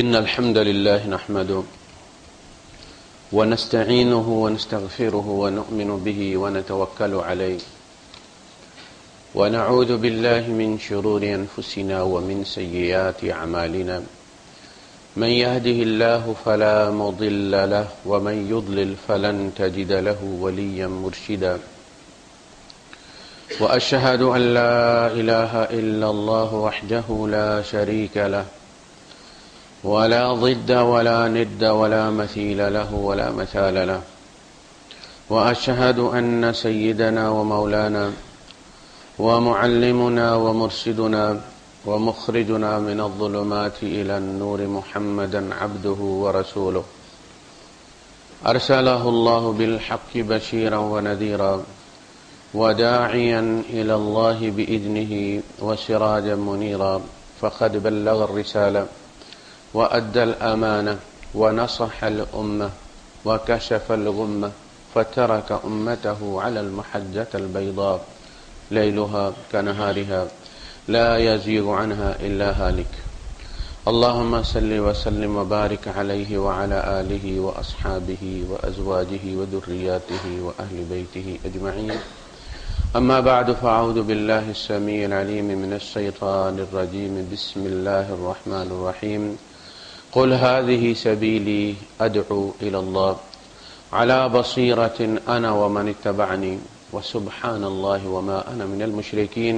إن الحمد لله نحمده ونستعينه ونستغفره ونؤمن به ونتوكل عليه ونعوذ بالله من شرور أنفسنا ومن سيئات أعمالنا من يهده الله فلا مضل له ومن يضلل فلن تجد له وليا مرشدا وأشهد أن لا إله إلا الله وحده لا شريك له ولا ضد ولا ند ولا مثيل له ولا مثال له وأشهد أن سيدنا ومولانا ومعلمنا ومرشدنا ومخرجنا من الظلمات إلى النور محمدا عبده ورسوله أرسله الله بالحق بشيرا ونذيرا وداعيا إلى الله بإذنه وسراجا منيرا فقد بلغ الرسالة وأدى الأمانة ونصح الأمة وكشف الغمة فترك أمته على المحجة البيضاء ليلها كنهارها لا يزيغ عنها إلا هالك اللهم صل وسلم وبارك عليه وعلى آله وأصحابه وأزواجه وذرياته وأهل بيته أجمعين أما بعد فأعوذ بالله السميع العليم من الشيطان الرجيم بسم الله الرحمن الرحيم قل هذه سبيلي أدعو إلى الله على بصيرة أنا ومن اتبعني وسبحان الله وما أنا من المشركين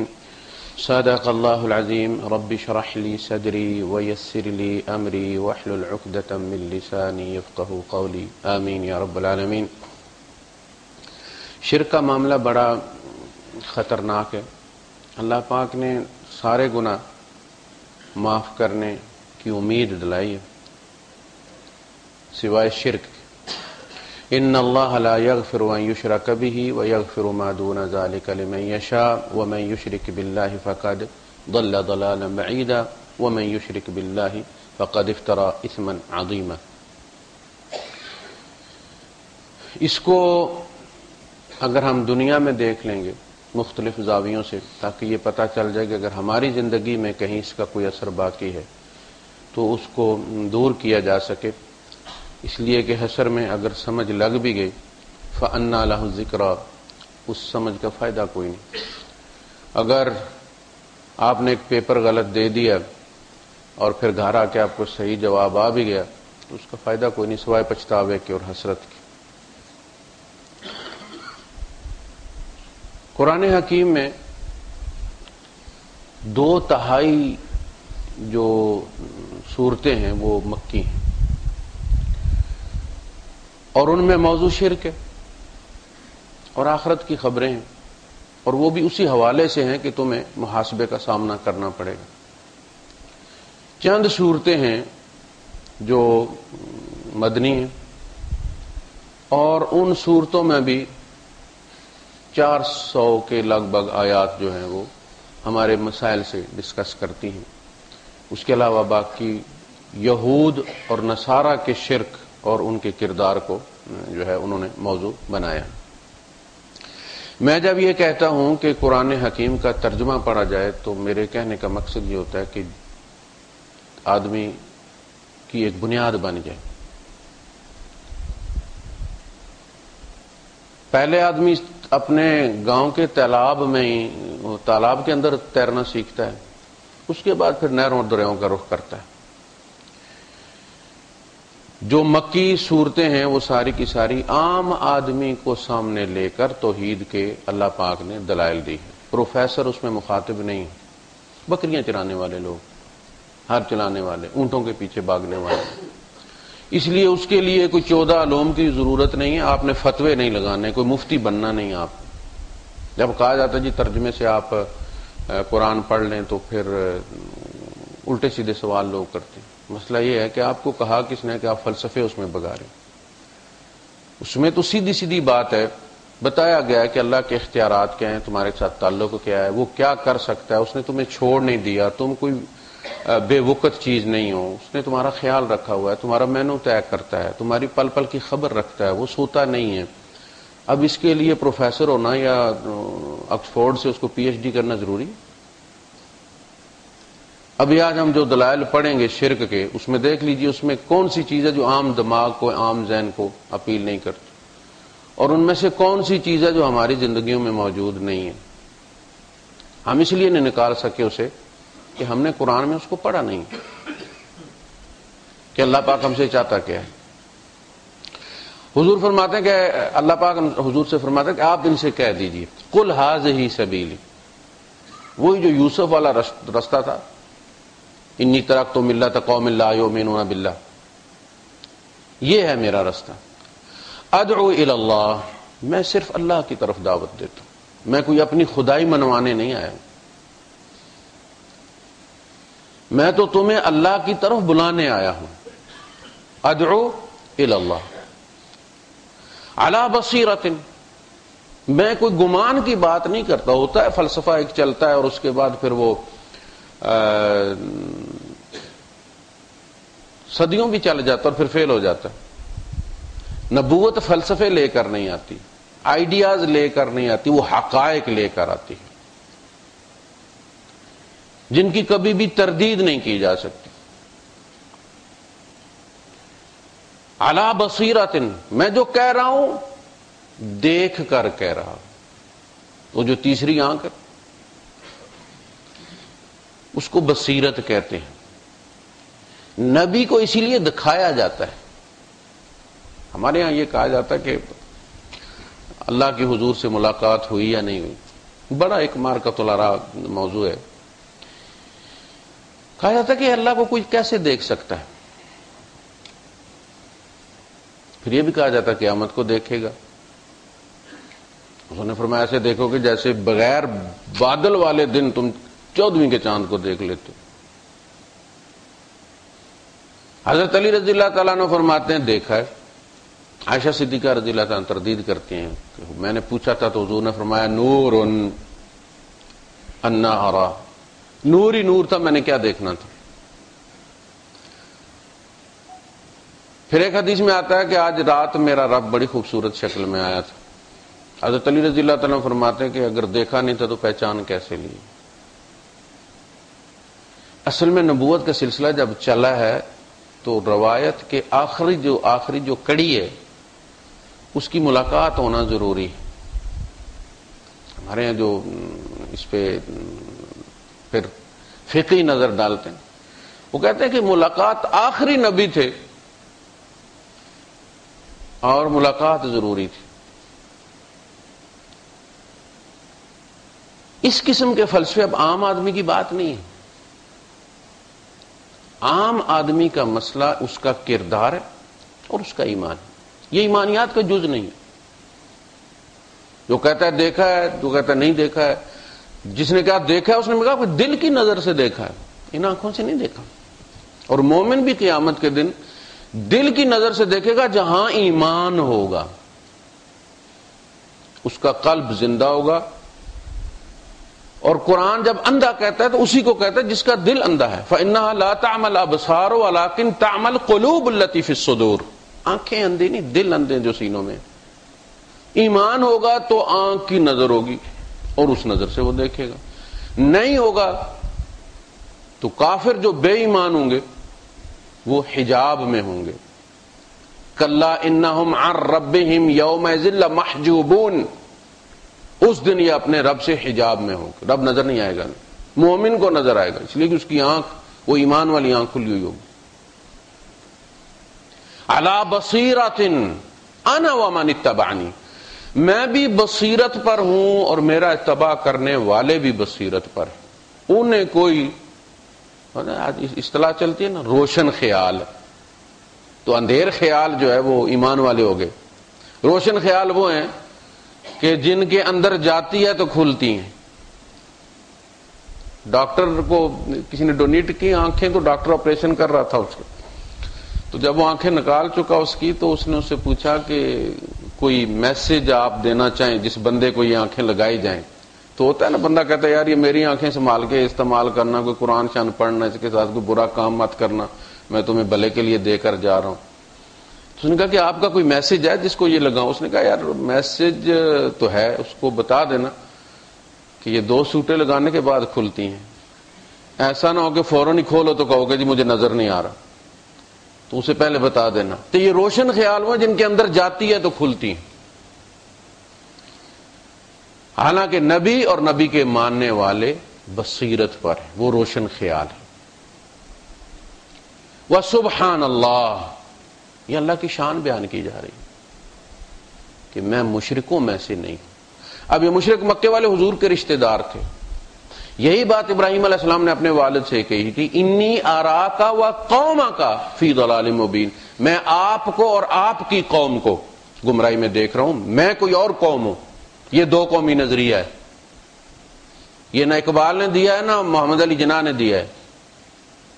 صدق الله العظيم رب اشرح لي صدري ويسر لي أمري واحلل عقدة من لساني يفقه قولي آمين یا رب العالمین۔ شرک کا معاملہ بڑا خطرناک ہے۔ اللہ پاک نے سارے گناہ معاف کرنے کی امید دلائی ہے سوائے شرک کے۔ ان اللہ لا یغفر ان یشرک به ویغفر ما دون ذلک لمن یشاء ومن یشرک باللہ فقد ضل ضلالا بعیدا ومن یشرک باللہ فقد افترى اثما عظیما۔ اس کو اگر ہم دنیا میں دیکھ لیں گے مختلف زاویوں سے تاکہ یہ پتہ چل جائے کہ اگر ہماری زندگی میں کہیں اس کا کوئی اثر باقی ہے تو اس کو دور کیا جا سکے، اس لیے کہ حشر میں اگر سمجھ لگ بھی گئی فَأَنَّا لَهُ الذِّكْرَىٰ، اس سمجھ کا فائدہ کوئی نہیں۔ اگر آپ نے ایک پیپر غلط دے دیا اور پھر گھر آ کے آپ کو صحیح جواب آ بھی گیا تو اس کا فائدہ کوئی نہیں سوائے پچھتاوے کے اور حسرت کے۔ قرآن حکیم میں 2/3 جو صورتیں ہیں وہ مکی ہیں اور ان میں موضوع شرک ہے اور آخرت کی خبریں ہیں، اور وہ بھی اسی حوالے سے ہیں کہ تمہیں محاسبے کا سامنا کرنا پڑے گا۔ چند صورتیں ہیں جو مدنی ہیں اور ان صورتوں میں بھی 400 کے لگ بھگ آیات جو ہیں وہ ہمارے مسائل سے ڈسکس کرتی ہیں۔ اس کے علاوہ باقی یہود اور نصارہ کے شرک اور ان کے کردار کو جو ہے انہوں نے موضوع بنایا۔ میں جب یہ کہتا ہوں کہ قرآن حکیم کا ترجمہ پڑھا جائے تو میرے کہنے کا مقصد یہ ہوتا ہے کہ آدمی کی ایک بنیاد بن جائے۔ پہلے آدمی اپنے گاؤں کے تالاب کے اندر تیرنا سیکھتا ہے، اس کے بعد پھر نہروں اور دریاؤں کا رخ کرتا ہے۔ جو مکی صورتیں ہیں وہ ساری کی ساری عام آدمی کو سامنے لے کر توحید کے اللہ پاک نے دلائل دی ہے۔ پروفیسر اس میں مخاطب نہیں، بکریاں چرانے والے لوگ، ہر چلانے والے، اونٹوں کے پیچھے بھاگنے والے، اس لیے اس کے لیے کوئی 14 علوم کی ضرورت نہیں ہے، آپ نے فتوے نہیں لگانے، کوئی مفتی بننا نہیں۔ آپ جب کہا جاتا جی ترجمے سے آپ قرآن پڑھ لیں تو پھر الٹے سیدھے سوال لوگ کرتے ہیں۔ مسئلہ یہ ہے کہ آپ کو کہا کس نے کہ آپ فلسفے اس میں بگاریں؟ اس میں تو سیدھی سیدھی بات ہے، بتایا گیا ہے کہ اللہ کے اختیارات کیا ہیں، تمہارے ساتھ تعلق کیا ہے، وہ کیا کر سکتا ہے، اس نے تمہیں چھوڑ نہیں دیا، تم کوئی بے وقت چیز نہیں ہو، اس نے تمہارا خیال رکھا ہوا ہے، تمہارا مینو طے کرتا ہے، تمہاری پل پل کی خبر رکھتا ہے، وہ سوتا نہیں ہے۔ اب اس کے لیے پروفیسر ہونا یا آکسفورڈ سے اس کو پی ایچ ڈی کرنا ضروری؟ ابھی آج ہم جو دلائل پڑھیں گے شرک کے، اس میں دیکھ لیجئے اس میں کون سی چیز ہے جو عام دماغ کو، عام ذہن کو اپیل نہیں کرتی، اور ان میں سے کون سی چیز ہے جو ہماری زندگیوں میں موجود نہیں ہے۔ ہم اس لیے نہیں نکال سکے اسے کہ ہم نے قرآن میں اس کو پڑھا نہیں کہ اللہ پاک ہم سے چاہتا کیا ہے۔ حضور فرماتے ہیں کہ اللہ پاک حضور سے فرماتے ہیں کہ آپ ان سے کہہ دیجئے قل ھذہ سبیلی، وہی جو یوسف والا رستہ تھا، انی ترکت ملۃ قوم لا یؤمنون باللہ، یہ ہے میرا رستہ۔ ادعو الی اللہ، میں صرف اللہ کی طرف دعوت دیتا ہوں، میں کوئی اپنی خدائی منوانے نہیں آیا ہوں، میں تو تمہیں اللہ کی طرف بلانے آیا ہوں۔ ادعو الی اللہ علی بصیرۃ، میں کوئی گمان کی بات نہیں کرتا۔ ہوتا ہے فلسفہ ایک چلتا ہے اور اس کے بعد پھر وہ صدیوں بھی چل جاتا اور پھر فیل ہو جاتا ہے۔ نبوت فلسفے لے کر نہیں آتی، آئیڈیاز لے کر نہیں آتی، وہ حقائق لے کر آتی ہے جن کی کبھی بھی تردید نہیں کی جا سکتی۔ علی بصیرۃ، میں جو کہہ رہا ہوں دیکھ کر کہہ رہا ہوں۔ وہ جو تیسری آنکھ ہے اس کو بصیرت کہتے ہیں۔ نبی کو اسی لیے دکھایا جاتا ہے۔ ہمارے ہاں یہ کہا جاتا ہے کہ اللہ کی حضور سے ملاقات ہوئی یا نہیں ہوئی، بڑا ایک مارکۃ الآراء موضوع ہے۔ کہا جاتا ہے کہ اللہ کو کوئی کیسے دیکھ سکتا ہے، پھر یہ بھی کہا جاتا ہے قیامت کو دیکھے گا۔ انہوں نے فرمایا ایسے دیکھو کہ جیسے بغیر بادل والے دن تم 14ویں کے چاند کو دیکھ لیتے۔ حضرت علی رضی اللہ تعالیٰ عنہ فرماتے ہیں دیکھا ہے۔ عائشہ صدیقہ رضی اللہ تعالیٰ تردید کرتی ہیں کہ میں نے پوچھا تھا تو حضور نے فرمایا نور انا ارا، نور ہی نور تھا، میں نے کیا دیکھنا تھا۔ پھر ایک حدیث میں آتا ہے کہ آج رات میرا رب بڑی خوبصورت شکل میں آیا تھا۔ حضرت علی رضی اللہ تعالیٰ فرماتے ہیں کہ اگر دیکھا نہیں تھا تو پہچان کیسے لی؟ اصل میں نبوت کا سلسلہ جب چلا ہے تو روایت کے آخری جو کڑی ہے اس کی ملاقات ہونا ضروری ہے۔ ہمارے یہاں جو اس پہ پھر فقہی نظر ڈالتے ہیں وہ کہتے ہیں کہ ملاقات آخری نبی تھے اور ملاقات ضروری تھی۔ اس قسم کے فلسفے اب عام آدمی کی بات نہیں ہے۔ عام آدمی کا مسئلہ اس کا کردار ہے اور اس کا ایمان ہے، یہ ایمانیات کا جز نہیں ہے۔ جو کہتا ہے دیکھا ہے، جو کہتا ہے نہیں دیکھا ہے، جس نے کہا دیکھا ہے اس نے کہا کہ دل کی نظر سے دیکھا ہے، ان آنکھوں سے نہیں دیکھا۔ اور مومن بھی قیامت کے دن دل کی نظر سے دیکھے گا جہاں ایمان ہوگا، اس کا قلب زندہ ہوگا۔ اور قرآن جب اندھا کہتا ہے تو اسی کو کہتا ہے جس کا دل اندھا ہے۔ فَإِنَّهَا لَا تَعْمَى الْأَبْصَارُ وَلَكِنْ تَعْمَى الْقُلُوبُ الَّتِي فِي الصُّدُورِ، آنکھیں اندھی نہیں، دل اندھے جو سینوں میں۔ ایمان ہوگا تو آنکھ کی نظر ہوگی اور اس نظر سے وہ دیکھے گا، نہیں ہوگا تو کافر جو بے ایمان ہوں گے وہ حجاب میں ہوں گے۔ کَلَّا إِنَّهُمْ عَنْ رَبِّهِمْ يَوْمَئِذٍ لَمَحْجُوبُونَ، اس دن یہ اپنے رب سے حجاب میں ہوں گے، رب نظر نہیں آئے گا۔ مومن کو نظر آئے گا اس لیے کہ اس کی آنکھ وہ ایمان والی آنکھ کھلی ہوئی ہوگی۔ عَلَى بَصِيرَةٍ أَنَا وَمَنِ اتَّبَعَنِي، میں بھی بصیرت پر ہوں اور میرا اتباع کرنے والے بھی بصیرت پر ہیں۔ انہیں کوئی آج اصطلاح چلتی ہے نا روشن خیال، تو اندھیر خیال جو ہے وہ ایمان والے ہو گئے۔ روشن خیال وہ ہیں کہ جن کے اندر جاتی ہے تو کھلتی ہیں۔ ڈاکٹر کو کسی نے ڈونیٹ کی آنکھیں تو ڈاکٹر آپریشن کر رہا تھا اس کو، تو جب وہ آنکھیں نکال چکا اس کی تو اس نے اس سے پوچھا کہ کوئی میسج آپ دینا چاہیں جس بندے کو یہ آنکھیں لگائی جائیں، تو ہوتا ہے نا بندہ کہتا ہے یار یہ میری آنکھیں سنبھال کے استعمال کرنا، کوئی قرآن شان پڑھنا، اس کے ساتھ کوئی برا کام مت کرنا، میں تمہیں بھلے کے لیے دے کر جا رہا ہوں۔ تو اس نے کہا کہ آپ کا کوئی میسج ہے جس کو یہ لگاؤں؟ اس نے کہا یار میسج تو ہے، اس کو بتا دینا کہ یہ 2 سوٹیں لگانے کے بعد کھلتی ہیں۔ ایسا نہ ہو کہ فوراً ہی کھولو تو کہو کہ جی مجھے نظر نہیں آ رہا، تو اسے پہلے بتا دینا. تو یہ روشن خیال وہ جن کے اندر جاتی ہے تو کھلتی ہیں. حالانکہ نبی اور نبی کے ماننے والے بصیرت پر ہیں، وہ روشن خیال ہے. وَسُبْحَانَ اللَّهِ، یہ اللہ کی شان بیان کی جا رہی کہ میں مشرکوں میں سے نہیں ہوں. اب یہ مشرک مکے والے حضور کے رشتہ دار تھے. یہی بات ابراہیم علیہ السلام نے اپنے والد سے کہی تھی، انی اراکا وقومک فی ضلال مبین، میں آپ کو اور آپ کی قوم کو گمراہی میں دیکھ رہا ہوں، میں کوئی اور قوم ہوں. یہ دو قومی نظریہ ہے. یہ نہ اقبال نے دیا ہے نہ محمد علی جناح نے دیا ہے.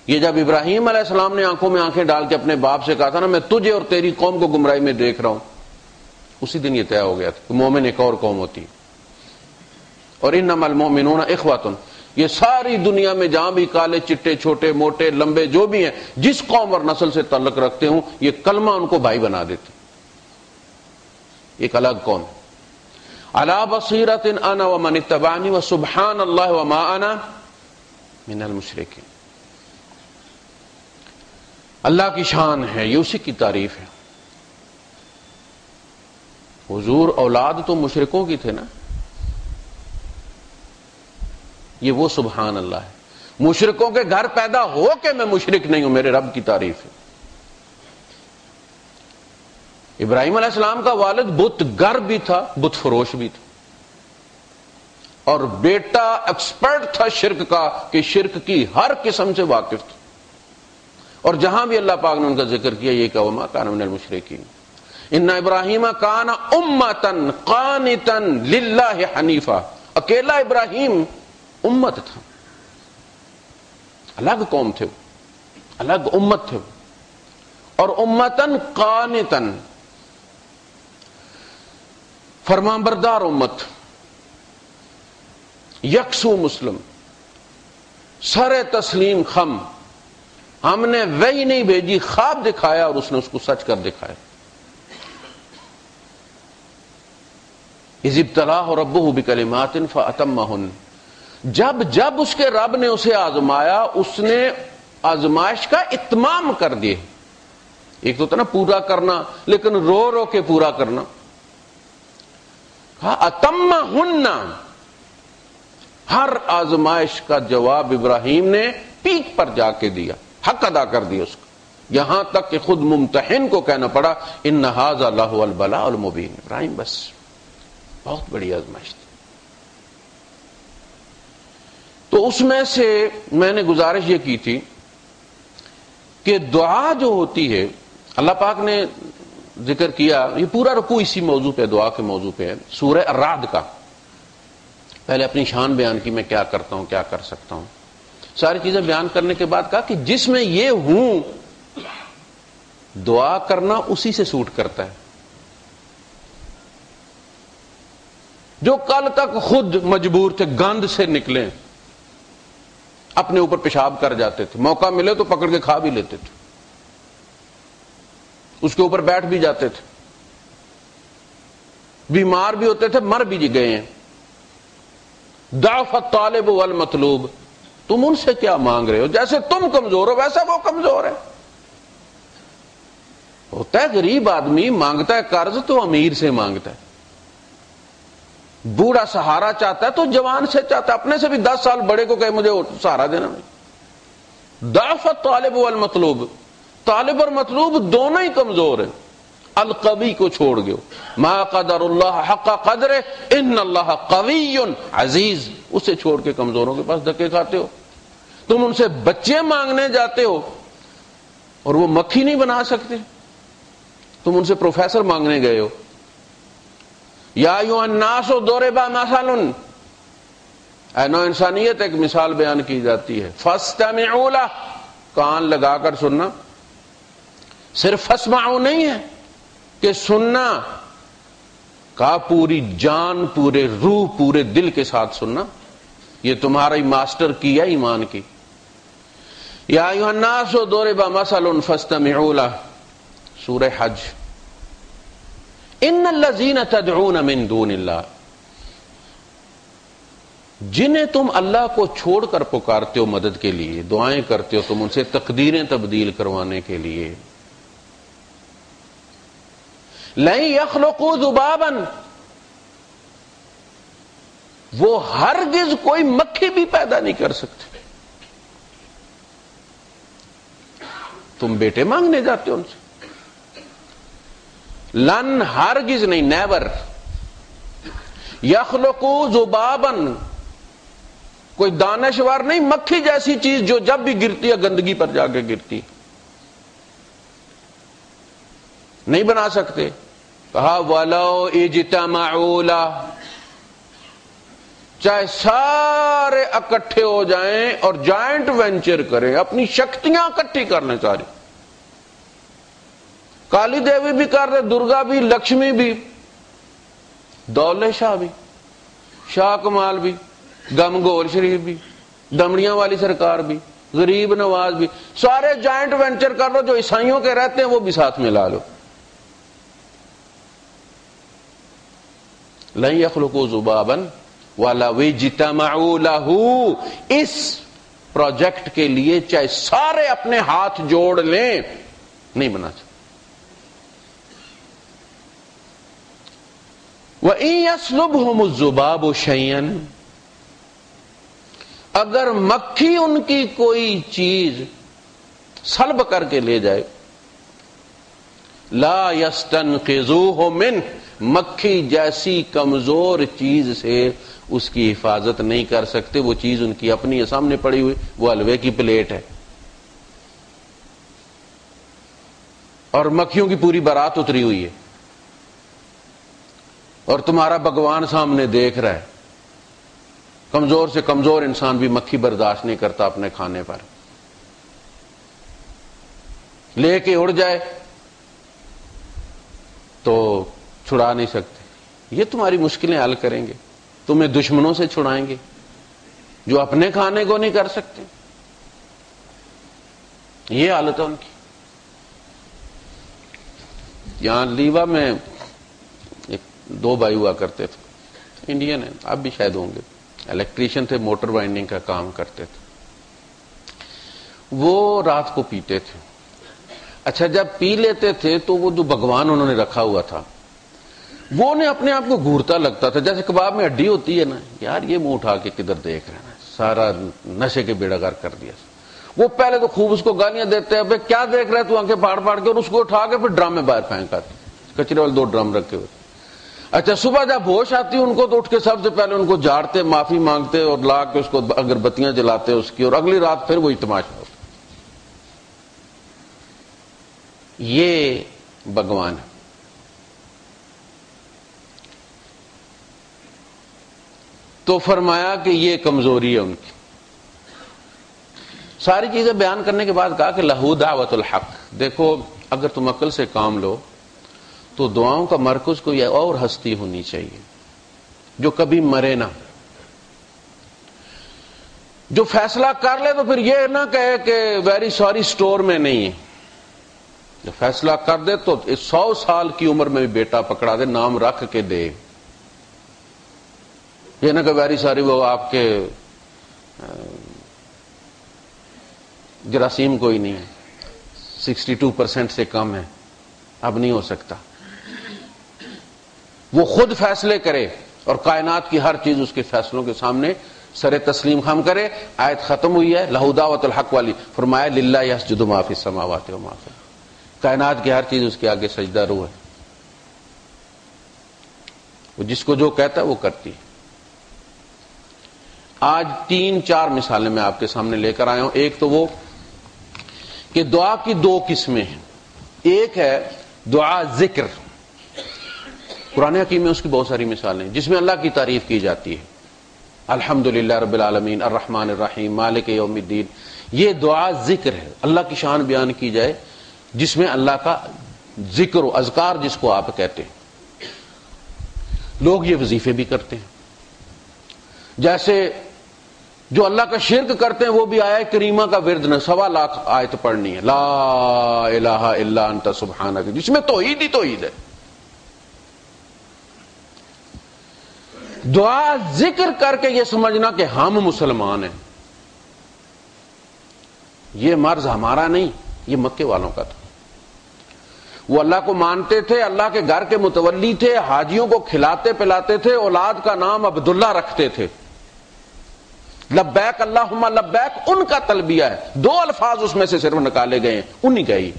یہ جب ابراہیم علیہ السلام نے آنکھوں میں آنکھیں ڈال کے اپنے باپ سے کہا تھا نا میں تجھے اور تیری قوم کو گمراہی میں دیکھ رہا ہوں، اسی دن یہ طے ہو گیا تھا کہ مومن ایک اور قوم ہوتی. اور انما المؤمنون اخوۃ، یہ ساری دنیا میں جہاں بھی کالے چٹے چھوٹے موٹے لمبے جو بھی ہیں، جس قوم اور نسل سے تعلق رکھتے ہوں، یہ کلمہ ان کو بھائی بنا دیتے. ایک الگ قوم. علی بصیرۃ انا ومن اتبعنی وسبحان اللہ وما انا من المشرکین. اللہ کی شان ہے، یہ اسی کی تعریف ہے. حضور اولاد تو مشرکوں کی تھے نا، یہ وہ سبحان اللہ ہے. مشرکوں کے گھر پیدا ہو کے میں مشرک نہیں ہوں، میرے رب کی تعریف ہے. ابراہیم علیہ السلام کا والد بت گر بھی تھا، بت فروش بھی تھا، اور بیٹا ایکسپرٹ تھا شرک کا کہ شرک کی ہر قسم سے واقف تھا. اور جہاں بھی اللہ پاک نے ان کا ذکر کیا یہ کہ وما کان من المشرکین. ان ابراہیم کان امتا قانتا للہ حنیفا، اکیلا ابراہیم امت تھا، الگ قوم تھے، الگ امت تھے. اور امتن قانتن، فرمانبردار امت، یکسو مسلم، سر تسلیم خم. ہم نے وہی نہیں بھیجی، خواب دکھایا اور اس نے اس کو سچ کر دکھایا. اذ ابتلاہ ربہ بکلمات فاتمہن، جب اس کے رب نے اسے آزمایا اس نے آزمائش کا اتمام کر دیے. ایک تو تھا نا پورا کرنا، لیکن رو رو کے پورا کرنا. اتمہن، ہر آزمائش کا جواب ابراہیم نے پیک پر جا کے دیا، حق ادا کر دیا اس کا. یہاں تک کہ خود ممتحن کو کہنا پڑا ان ھذا لہو البلاء المبین. ابراہیم بس بہت بڑی آزمائش تھی. تو اس میں سے میں نے گزارش یہ کی تھی کہ دعا جو ہوتی ہے، اللہ پاک نے ذکر کیا، یہ پورا رکوع اسی موضوع پہ، دعا کے موضوع پہ ہے، سورہ الرعد کا. پہلے اپنی شان بیان کی، میں کیا کرتا ہوں، کیا کر سکتا ہوں، ساری چیزیں بیان کرنے کے بعد کہا کہ جس میں یہ ہوں دعا کرنا اسی سے سوٹ کرتا ہے. جو کل تک خود مجبور تھے گند سے نکلیں، اپنے اوپر پیشاب کر جاتے تھے، موقع ملے تو پکڑ کے کھا بھی لیتے تھے، اس کے اوپر بیٹھ بھی جاتے تھے، بیمار بھی ہوتے تھے، مر بھی گئے ہیں. ضعف الطالب والمطلوب، تم ان سے کیا مانگ رہے ہو؟ جیسے تم کمزور ہو ویسا وہ کمزور ہے. ہوتا ہے غریب آدمی مانگتا ہے قرض تو امیر سے مانگتا ہے، بوڑھا سہارا چاہتا ہے تو جوان سے چاہتا ہے، اپنے سے بھی 10 سال بڑے کو کہ مجھے سہارا دینا. ضعف الطالب والمطلوب، طالب اور مطلوب دونوں ہی کمزور ہیں. القوی کو چھوڑ گئے، ما قدر اللہ حق قدر ان اللہ قوی عزیز، اسے چھوڑ کے کمزوروں کے پاس دھکے کھاتے ہو. تم ان سے بچے مانگنے جاتے ہو اور وہ مکھی نہیں بنا سکتے، تم ان سے پروفیسر مانگنے گئے ہو. یا ایھا الناس ضرب مثل، اے نو انسانیت ایک مثال بیان کی جاتی ہے. فاستمعوا لہ، کان لگا کر سننا. صرف فاسمعوا نہیں ہے کہ سننا کا پوری جان، پورے روح، پورے دل کے ساتھ سننا. یہ تمہاری ماسٹر کی ہے ایمان کی. یا ایھا الناس ضرب مثل فاستمعوا لہ، سورہ حج. ان الذین تدعون من دون اللہ، جنہیں تم اللہ کو چھوڑ کر پکارتے ہو مدد کے لیے، دعائیں کرتے ہو تم ان سے تقدیریں تبدیل کروانے کے لیے، لن یخلقوا ذبابا، وہ ہرگز کوئی مکھی بھی پیدا نہیں کر سکتے. تم بیٹے مانگنے جاتے ہو ان سے. لن ہرگز نہیں، نیور. یخلقوا ذبابا، کوئی دانشور نہیں، مکھی جیسی چیز جو جب بھی گرتی ہے گندگی پر جا کے گرتی، نہیں بنا سکتے. کہا وَلَوْ اجْتَمَعُوا لَهُ، چاہے سارے اکٹھے ہو جائیں اور جائنٹ وینچر کریں، اپنی شکتیاں اکٹھی کر لیں ساری، کالی دیوی بھی کر دے، درگا بھی، لکشمی بھی، دولے شاہ بھی، شاہ کمال بھی، گمگول شریف بھی، دمڑیاں والی سرکار بھی، غریب نواز بھی، سارے جائنٹ وینچر کر لو، جو عیسائیوں کے رہتے ہیں وہ بھی ساتھ میں لا لو. لن یخلقوا ذبابا ولو اجتمعوا له، اس پروجیکٹ کے لیے چاہے سارے اپنے ہاتھ جوڑ لیں نہیں بنا سکتے. وَإِن يَسْلُبْهُمُ الذُّبَابُ شَيْئًا، اگر مکھی ان کی کوئی چیز سلب کر کے لے جائے، لا يستنقذوه منه، مکھی جیسی کمزور چیز سے اس کی حفاظت نہیں کر سکتے. وہ چیز ان کی اپنی سامنے پڑی ہوئی، وہ حلوے کی پلیٹ ہے، اور مکھیوں کی پوری بارات اتری ہوئی ہے، اور تمہارا بھگوان سامنے دیکھ رہا ہے. کمزور سے کمزور انسان بھی مکھی برداشت نہیں کرتا اپنے کھانے پر، لے کے اڑ جائے تو چھڑا نہیں سکتے. یہ تمہاری مشکلیں حل کریں گے، تمہیں دشمنوں سے چھڑائیں گے جو اپنے کھانے کو نہیں کر سکتے. یہ حالت ہے ان کی. یہاں لیوا میں ایک دو بھائی ہوا کرتے تھے، انڈین ہیں، آپ بھی شاید ہوں گے، الیکٹریشین تھے، موٹر وائنڈنگ کا کام کرتے تھے. وہ رات کو پیتے تھے. اچھا، جب پی لیتے تھے تو وہ جو بھگوان انہوں نے رکھا ہوا تھا وہ انہیں اپنے آپ کو گھورتا لگتا تھا، جیسے کباب میں ہڈی ہوتی ہے نا، یار یہ منہ اٹھا کے کدھر دیکھ رہے ہیں، سارا نشے کے بیڑا غرق کر دیا. وہ پہلے تو خوب اس کو گالیاں دیتے ہیں، بھائی کیا دیکھ رہے تو آنکھیں پھاڑ پھاڑ کے، اور اس کو اٹھا کے پھر ڈرم میں باہر پھینکا، کچرے والے 2 ڈرم رکھے ہوئے. اچھا، صبح جب ہوش آتی ان کو تو اٹھ کے سب سے پہلے ان کو جھاڑتے، معافی مانگتے اور لا کے اس کو اگربتیاں جلاتے اس کی، اور اگلی رات پھر وہی تماشا ہوتا. یہ بھگوان ہے. تو فرمایا کہ یہ کمزوری ہے ان کی. ساری چیزیں بیان کرنے کے بعد کہا کہ لہو دعوت الحق. دیکھو، اگر تم عقل سے کام لو تو دعاؤں کا مرکز کوئی اور ہستی ہونی چاہیے جو کبھی مرے نہ، جو فیصلہ کر لے تو پھر یہ نہ کہے کہ ویری سوری اسٹور میں نہیں ہے. جو فیصلہ کر دے تو 100 سال کی عمر میں بھی بیٹا پکڑا دے، نام رکھ کے دے. یہ نہ کہ ویری سوری وہ آپ کے جراثیم کوئی نہیں ہے، 62% سے کم ہے، اب نہیں ہو سکتا. وہ خود فیصلے کرے اور کائنات کی ہر چیز اس کے فیصلوں کے سامنے سر تسلیم خم کرے. آیت ختم ہوئی ہے لہو دعوت الحق والی. فرمایا للہ یسجد ما فی السماوات و ما فی الارض. کائنات کی ہر چیز اس کے آگے سجدہ رو ہے، وہ جس کو جو کہتا ہے وہ کرتی ہے. آج 3-4 مثالیں میں آپ کے سامنے لے کر آیا ہوں. ایک تو وہ کہ دعا کی 2 قسمیں ہیں. ایک ہے دعا ذکر، قرآن حکیم میں اس کی بہت ساری مثالیں ہیں جس میں اللہ کی تعریف کی جاتی ہے. الحمدللہ رب العالمین الرحمن الرحیم مالک یوم الدین. یہ دعا ذکر ہے، اللہ کی شان بیان کی جائے جس میں اللہ کا ذکر و اذکار جس کو آپ کہتے ہیں. لوگ یہ وظیفے بھی کرتے ہیں، جیسے جو اللہ کا شرک کرتے ہیں وہ بھی آیت کریمہ کا ورد نہ 1.25 لاکھ آیت پڑھنی ہے، لا الہ الا انت سبحانک، جس میں توحید ہی توحید ہے. دعا ذکر کر کے یہ سمجھنا کہ ہم مسلمان ہیں، یہ مرض ہمارا نہیں، یہ مکے والوں کا تھا۔ وہ اللہ کو مانتے تھے، اللہ کے گھر کے متولی تھے، حاجیوں کو کھلاتے پلاتے تھے، اولاد کا نام عبداللہ رکھتے تھے۔ لبیک اللہم لبیک ان کا تلبیہ ہے، دو الفاظ اس میں سے صرف نکالے گئے ہیں، انہی کا ہی۔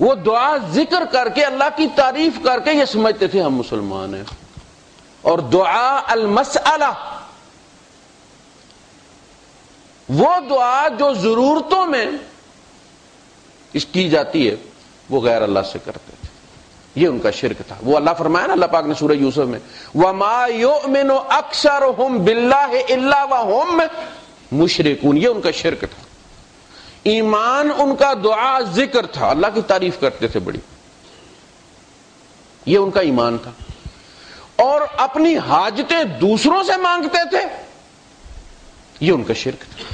وہ دعا ذکر کر کے اللہ کی تعریف کر کے یہ سمجھتے تھے ہم مسلمان ہیں۔ اور دعا المسئلہ، وہ دعا جو ضرورتوں میں اس کی جاتی ہے، وہ غیر اللہ سے کرتے تھے، یہ ان کا شرک تھا۔ وہ اللہ فرمایا نا اللہ پاک نے سورہ یوسف میں، وَمَا يُؤْمِنُ أَكْثَرُهُمْ بِاللَّهِ إِلَّا وَهُمْ مُشْرِكُونَ، یہ ان کا شرک تھا۔ ایمان ان کا دعا ذکر تھا، اللہ کی تعریف کرتے تھے بڑی، یہ ان کا ایمان تھا۔ اور اپنی حاجتیں دوسروں سے مانگتے تھے، یہ ان کا شرک تھا۔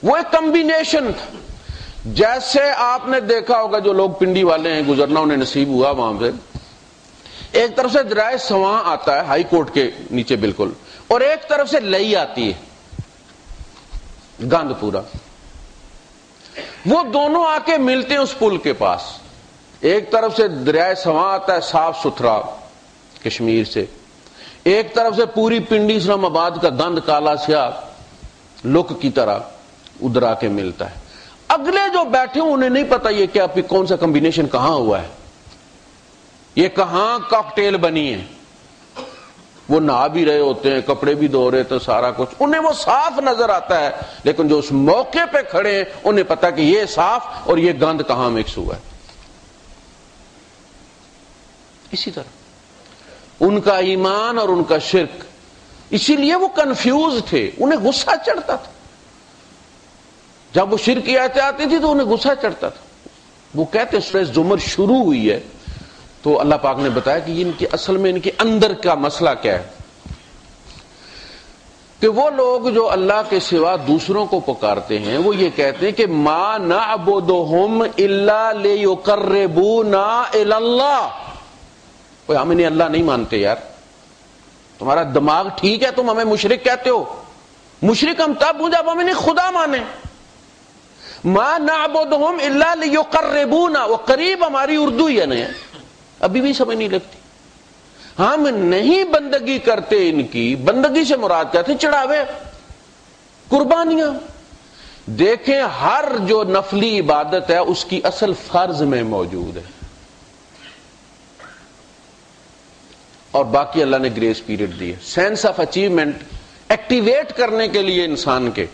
وہ ایک کمبینیشن تھا۔ جیسے آپ نے دیکھا ہوگا جو لوگ پنڈی والے ہیں، گزرنا انہیں نصیب ہوا وہاں سے، ایک طرف سے دریائے سواں آتا ہے ہائی کورٹ کے نیچے بالکل، اور ایک طرف سے لئی آتی ہے گند پورا، وہ دونوں آ کے ملتے ہیں اس پل کے پاس۔ ایک طرف سے دریائے سواں آتا ہے صاف ستھرا کشمیر سے، ایک طرف سے پوری پنڈی اسلام آباد کا گند کالا سیاہ لک کی طرح ادھر آ کے ملتا ہے۔ اگلے جو بیٹھے ہوں انہیں نہیں پتا یہ کیا کون سا کمبینیشن کہاں ہوا ہے، یہ کہاں کاکٹیل بنی ہے۔ وہ نہا بھی رہے ہوتے ہیں، کپڑے بھی دھو رہے تو سارا کچھ انہیں وہ صاف نظر آتا ہے، لیکن جو اس موقع پہ کھڑے ہیں انہیں پتا کہ یہ صاف اور یہ گند کہاں مکس ہوا ہے۔ اسی طرح ان کا ایمان اور ان کا شرک، اسی لیے وہ کنفیوز تھے، انہیں غصہ چڑھتا تھا جب وہ شرک کی آیتیں آتی تھی تو انہیں غصہ چڑھتا تھا۔ وہ کہتے سورہ زمر شروع ہوئی ہے تو اللہ پاک نے بتایا کہ ان کی اصل میں ان کے اندر کا مسئلہ کیا ہے، کہ وہ لوگ جو اللہ کے سوا دوسروں کو پکارتے ہیں وہ یہ کہتے ہیں کہ ما نعبدہم الا لیقربونا الی اللہ، ہم انہیں اللہ نہیں مانتے یار، تمہارا دماغ ٹھیک ہے، تم ہمیں مشرک کہتے ہو، مشرک ہم تب ہوں جب ہم انہیں خدا مانیں۔ ما نعبدہم الا لیقربونا، وہ قریب ہماری اردو ہی ہے نا، ابھی بھی سمجھ نہیں لگتی۔ ہم نہیں بندگی کرتے ان کی، بندگی سے مراد کیا تھے؟ چڑھاوے، قربانیاں۔ دیکھیں ہر جو نفلی عبادت ہے اس کی اصل فرض میں موجود ہے، اور باقی اللہ نے گریس پیریڈ دی ہے، سینس آف اچیومنٹ ایکٹیویٹ کرنے کے لیے انسان کے،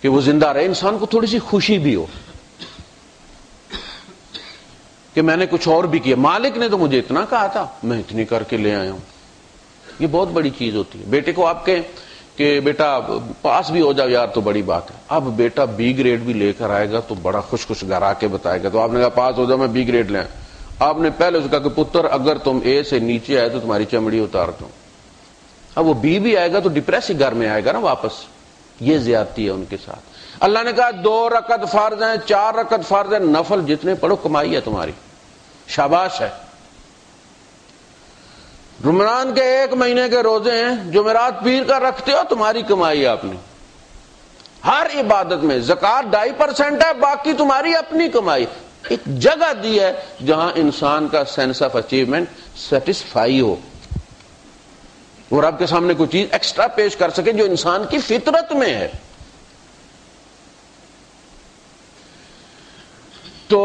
کہ وہ زندہ رہے، انسان کو تھوڑی سی خوشی بھی ہو کہ میں نے کچھ اور بھی کیا، مالک نے تو مجھے اتنا کہا تھا میں اتنی کر کے لے آیا ہوں۔ یہ بہت بڑی چیز ہوتی ہے۔ بیٹے کو آپ کہیں کہ بیٹا پاس بھی ہو جاؤ یار تو بڑی بات ہے، اب بیٹا بی گریڈ بھی لے کر آئے گا تو بڑا خوش خوش گھر آ کے بتائے گا، تو آپ نے کہا پاس ہو جاؤ میں بی گریڈ لے آیا، آپ نے پہلے اس کا کہ پتر اگر تم اے سے نیچے آئے تو تمہاری چمڑی اتارتا ہوں۔ اب وہ بی بھی آئے گا تو ڈپریس ہی گھر میں آئے گا نا واپس۔ یہ زیادتی ہے ان کے ساتھ۔ اللہ نے کہا 2 رکعت فرض ہیں، 4 رکعت فرض ہیں، نفل جتنے پڑھو کمائی ہے تمہاری، شاباش ہے۔ رمضان کے 1 مہینے کے روزے ہیں، جمعرات پیر کا رکھتے ہو تمہاری کمائی آپ نے۔ ہر عبادت میں زکوٰۃ 2.5% ہے، باقی تمہاری اپنی کمائی۔ ایک جگہ دی ہے جہاں انسان کا سینس آف اچیومنٹ سیٹسفائی ہو، اور رب کے سامنے کوئی چیز ایکسٹرا پیش کر سکے جو انسان کی فطرت میں ہے۔ تو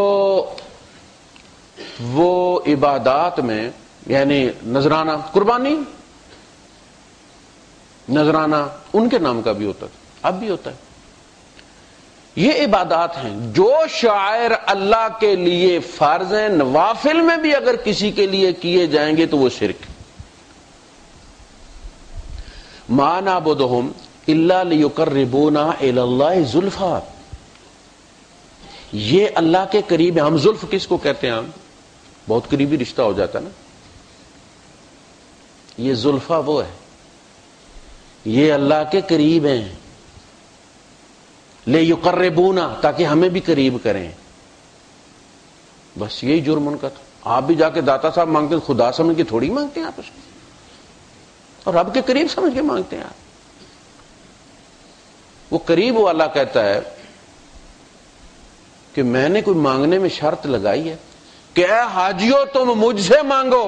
وہ عبادات میں یعنی نذرانہ، قربانی، نذرانہ ان کے نام کا بھی ہوتا تھا، اب بھی ہوتا ہے۔ یہ عبادات ہیں جو شعائر اللہ کے لیے فرض ہیں، نوافل میں بھی اگر کسی کے لیے کیے جائیں گے تو وہ شرک۔ ما نعبدہم الا لیقربونا الی اللہ زلفی، یہ اللہ کے قریب ہے۔ ہم زلف کس کو کہتے ہیں؟ ہم بہت قریبی رشتہ ہو جاتا ہے نا، یہ زلفہ وہ ہے، یہ اللہ کے قریب ہیں، لیقربونا، تاکہ ہمیں بھی قریب کریں، بس یہی جرم ان کا تھا۔ آپ بھی جا کے داتا صاحب مانگتے ہیں، خدا سمجھ کے تھوڑی مانگتے ہیں آپ اس کو، اور رب کے قریب سمجھ کے مانگتے ہیں آپ۔ وہ قریب والا کہتا ہے کہ میں نے کوئی مانگنے میں شرط لگائی ہے کہ اے حاجیو تم مجھ سے مانگو،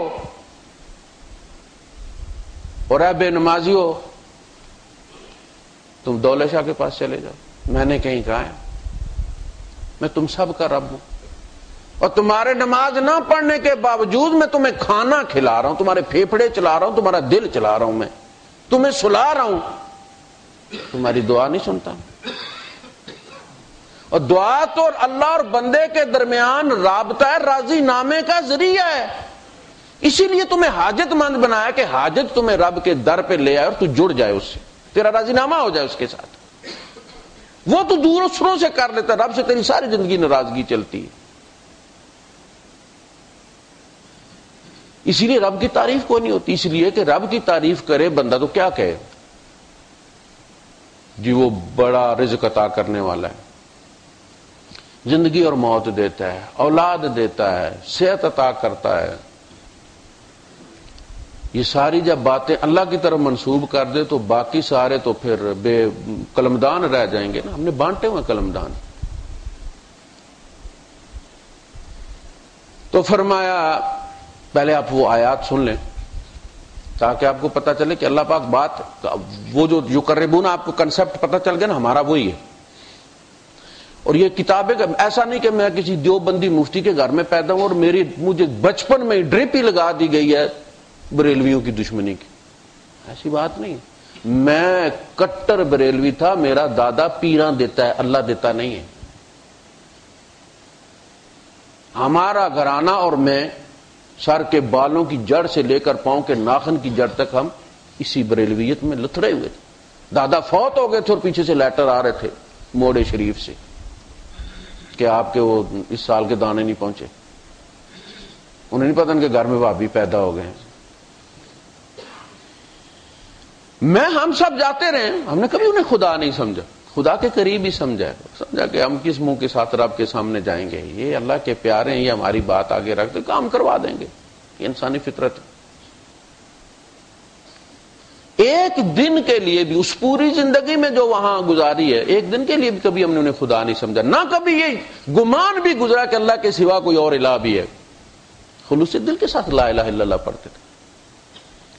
اور اے بے نمازیو تم دولہ شاہ کے پاس چلے جاؤ۔ میں نے کہیں کہا ہے میں تم سب کا رب ہوں، اور تمہارے نماز نہ پڑھنے کے باوجود میں تمہیں کھانا کھلا رہا ہوں، تمہارے پھیپھڑے چلا رہا ہوں، تمہارا دل چلا رہا ہوں، میں تمہیں سلا رہا ہوں، تمہاری دعا نہیں سنتا۔ اور دعا تو اللہ اور بندے کے درمیان رابطہ ہے، راضی نامے کا ذریعہ ہے، اسی لیے تمہیں حاجت مند بنایا کہ حاجت تمہیں رب کے در پہ لے آئے اور تو جڑ جائے اس سے، تیرا راضی نامہ ہو جائے اس کے ساتھ۔ وہ تو دور سروں سے کر لیتا، رب سے تیری ساری زندگی ناراضگی چلتی ہے۔ اسی لیے رب کی تعریف کوئی نہیں ہوتی، اس لیے کہ رب کی تعریف کرے بندہ تو کیا کہے، جی وہ بڑا رزق عطا کرنے والا ہے، زندگی اور موت دیتا ہے، اولاد دیتا ہے، صحت عطا کرتا ہے۔ یہ ساری جب باتیں اللہ کی طرف منسوب کر دے تو باقی سارے تو پھر بے قلمدان رہ جائیں گے نا، ہم نے بانٹے ہوئے قلمدان۔ تو فرمایا پہلے آپ وہ آیات سن لیں تاکہ آپ کو پتہ چلے کہ اللہ پاک بات، وہ جو یقربون آپ کو کنسپٹ پتہ چل گیا نا، ہمارا وہی ہے۔ اور یہ کتابیں ایسا نہیں کہ میں کسی دیوبندی مفتی کے گھر میں پیدا ہوں اور مجھے بچپن میں ڈرپ ہی لگا دی گئی ہے بریلویوں کی دشمنی کی، ایسی بات نہیں۔ میں کٹر بریلوی تھا، میرا دادا پیراں دیتا ہے، اللہ دیتا نہیں ہے۔ ہمارا گھرانہ اور میں سر کے بالوں کی جڑ سے لے کر پاؤں کے ناخن کی جڑ تک ہم اسی بریلویت میں لتھڑے ہوئے تھے۔ دادا فوت ہو گئے تھے اور پیچھے سے لیٹر آ رہے تھے موڑے شریف سے کہ آپ کے وہ اس سال کے دانے نہیں پہنچے، انہیں نہیں پتا ان کے گھر میں بھابھی پیدا ہو گئے ہیں۔ ہم سب جاتے رہے، ہم نے کبھی انہیں خدا نہیں سمجھا، خدا کے قریب ہی سمجھا کہ ہم کس منہ کے ساتھ رب کے سامنے جائیں گے، یہ اللہ کے پیارے ہیں، یہ ہماری بات آگے رکھ دے کام کروا دیں گے، یہ انسانی فطرت ہے۔ ایک دن کے لیے بھی اس پوری زندگی میں جو وہاں گزاری ہے، ایک دن کے لیے بھی کبھی ہم نے انہیں خدا نہیں سمجھا، نہ کبھی یہ گمان بھی گزرا کہ اللہ کے سوا کوئی اور الہ بھی ہے۔ خلوص دل کے ساتھ لا الہ الا اللہ پڑھتے تھے،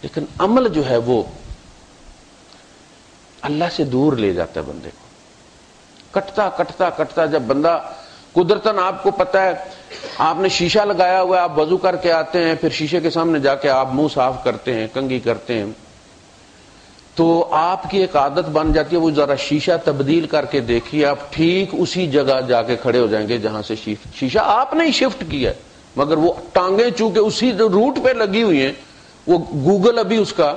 لیکن عمل جو ہے وہ اللہ سے دور لے جاتا ہے بندے کو، کٹتا کٹتا کٹتا۔ جب بندہ قدرتاً آپ کو پتہ ہے، آپ نے شیشہ لگایا ہوا ہے، آپ وضو کر کے آتے ہیں، پھر شیشے کے سامنے جا کے آپ منہ صاف کرتے ہیں، کنگھی کرتے ہیں، تو آپ کی ایک عادت بن جاتی ہے، وہ ذرا شیشہ تبدیل کر کے دیکھیے، آپ ٹھیک اسی جگہ جا کے کھڑے ہو جائیں گے جہاں سے شیشہ آپ نے ہی شفٹ کیا ہے، مگر وہ ٹانگیں چونکہ اسی روٹ پہ لگی ہوئی ہیں، وہ گوگل ابھی اس کا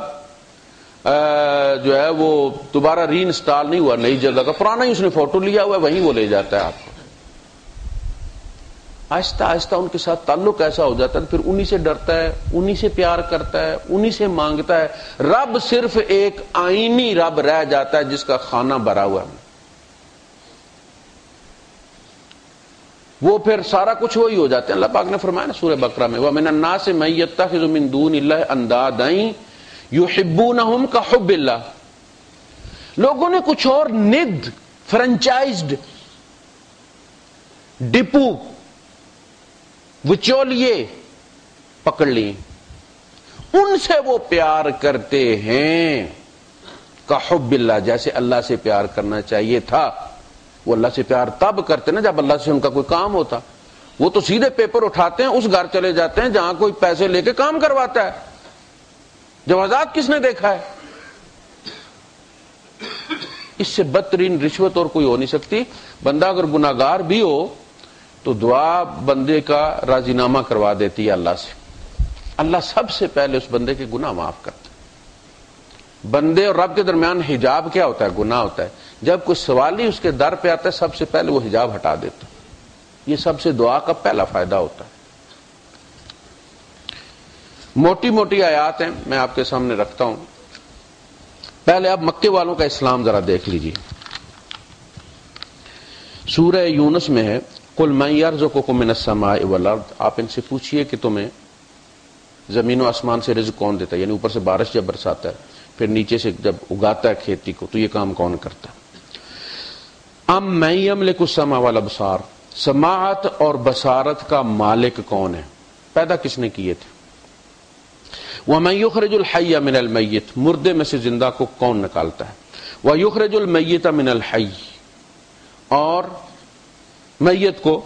جو ہے وہ دوبارہ ری انسٹال نہیں ہوا نئی جگہ کا، پرانا ہی اس نے فوٹو لیا ہوا ہے، وہیں وہ لے جاتا ہے آپ کو۔ آہستہ آہستہ ان کے ساتھ تعلق ایسا ہو جاتا ہے، پھر انہی سے ڈرتا ہے، انہی سے پیار کرتا ہے، انہی سے مانگتا ہے۔ رب صرف ایک آئینی رب رہ جاتا ہے جس کا خانہ بھرا ہوا ہے، وہ پھر سارا کچھ وہی ہو جاتے ہیں۔ اللہ پاک نے فرمایا نا سورہ بقرہ میں، وَمِنَ النَّاسِ مَن يَتَّخِذُ مِن دُونِ اللَّهِ أَندَادًا يُحِبُّونَهُمْ كَحُبِّ اللَّهِ، لوگوں نے کچھ اور ند، فرنچائزڈ، ڈپو، وچولیے پکڑ لی، ان سے وہ پیار کرتے ہیں کحب اللہ، جیسے اللہ سے پیار کرنا چاہیے تھا۔ وہ اللہ سے پیار تب کرتے نا جب اللہ سے ان کا کوئی کام ہوتا، وہ تو سیدھے پیپر اٹھاتے ہیں، اس گھر چلے جاتے ہیں جہاں کوئی پیسے لے کے کام کرواتا ہے۔ جوازات کس نے دیکھا ہے؟ اس سے بدترین رشوت اور کوئی ہو نہیں سکتی۔ بندہ اگر گناہگار بھی ہو تو دعا بندے کا راضی نامہ کروا دیتی ہے اللہ سے، اللہ سب سے پہلے اس بندے کے گناہ معاف کرتا ہے۔ بندے اور رب کے درمیان حجاب کیا ہوتا ہے؟ گناہ ہوتا ہے۔ جب کوئی سوالی اس کے در پہ آتا ہے سب سے پہلے وہ حجاب ہٹا دیتا ہے، یہ سب سے دعا کا پہلا فائدہ ہوتا ہے۔ موٹی موٹی آیات ہیں، میں آپ کے سامنے رکھتا ہوں۔ پہلے آپ مکے والوں کا اسلام ذرا دیکھ لیجیے، سورہ یونس میں ہے قل من یرزقکم من السماء والارض، آپ ان سے پوچھئے کہ تمہیں زمین و آسمان سے رزق کون دیتا ہے، یعنی اوپر سے بارش جب برساتا ہے پھر نیچے سے جب اگاتا ہے کھیتی کو، تو یہ کام کون کرتا ہے؟ ام من یملک السمع والابصار، سماعت اور بصارت کا مالک کون ہے، پیدا کس نے کیے تھے؟ ومن یخرج الحی من المیت، مردے میں سے زندہ کو کون نکالتا ہے؟ ویخرج المیت من الحی، اور میت کو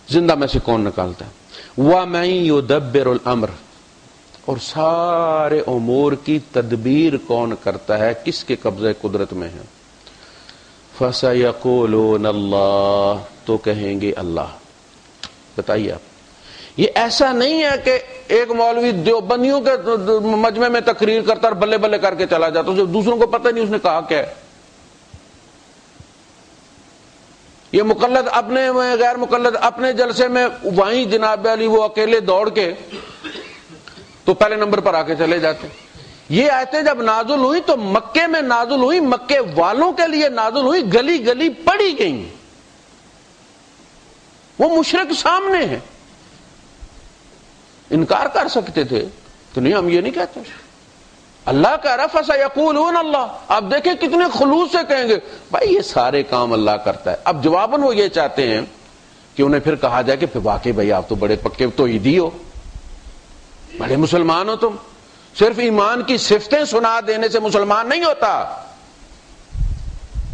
زندہ میں سے کون نکالتا ہے؟ وَمَن يُدَبِّرُ الْأَمْرَ، اور سارے امور کی تدبیر کون کرتا ہے، کس کے قبضہ قدرت میں ہے؟ فَسَيَقُولُونَ اللَّهُ، تو کہیں گے اللہ۔ بتائیے آپ، یہ ایسا نہیں ہے کہ ایک مولوی دیوبندیوں کے مجمع میں تقریر کرتا اور بلے بلے کر کے چلا جاتا، جو دوسروں کو پتہ نہیں اس نے کہا کیا ہے۔ یہ مقلد اپنے غیر مقلد اپنے جلسے میں وہیں جناب علی وہ اکیلے دوڑ کے تو پہلے نمبر پر آ کے چلے جاتے۔ یہ آیتیں جب نازل ہوئی تو مکے میں نازل ہوئی، مکے والوں کے لیے نازل ہوئی، گلی گلی پڑھی گئیں، وہ مشرک سامنے ہیں، انکار کر سکتے تھے تو نہیں، ہم یہ نہیں کہتے۔ اللہ کہہ رہا فَسَيَقُولُونَ اللَّهُ، آپ دیکھیں کتنے خلوص سے کہیں گے بھائی یہ سارے کام اللہ کرتا ہے۔ اب جواباً وہ یہ چاہتے ہیں کہ انہیں پھر کہا جائے کہ پھر واقعی بھائی آپ تو بڑے پکے توحیدی ہو، بڑے مسلمان ہو، تم صرف ایمان کی صفتیں سنا دینے سے مسلمان نہیں ہوتا،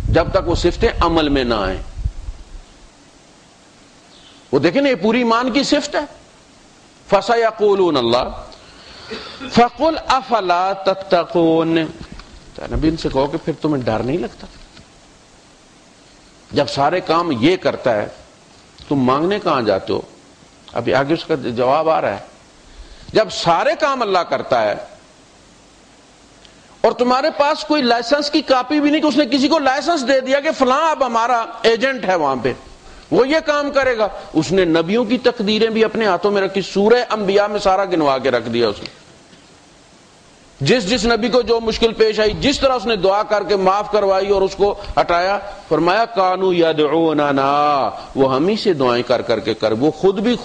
جب تک وہ صفتیں عمل میں نہ آئیں۔ وہ دیکھیں نا، یہ پوری ایمان کی صفت ہے۔ فَسَيَقُولُونَ اللَّهُ فَقُلْ أَفَلَا تَتَّقُونَ، نبی ان سے کہو کہ پھر تمہیں ڈر نہیں لگتا؟ جب سارے کام یہ کرتا ہے تم مانگنے کہاں جاتے ہو؟ ابھی آگے اس کا جواب آ رہا ہے۔ جب سارے کام اللہ کرتا ہے اور تمہارے پاس کوئی لائسنس کی کاپی بھی نہیں کہ اس نے کسی کو لائسنس دے دیا کہ فلاں اب ہمارا ایجنٹ ہے وہاں پہ، وہ یہ کام کرے گا، اس نے نبیوں کی تقدیریں بھی اپنے ہاتھوں میں رکھی، سورہ انبیاء میں سارا گنوا کے رکھ دیا اس نے، جس نبی کو جو مشکل پیش آئی، جس طرح اس نے دعا کر کے معاف کروائی اور اس کو ہٹایا، فرمایا کانوا یدعوننا، وہ ہم ہی سے دعائیں کر کر کے وہ خود بھی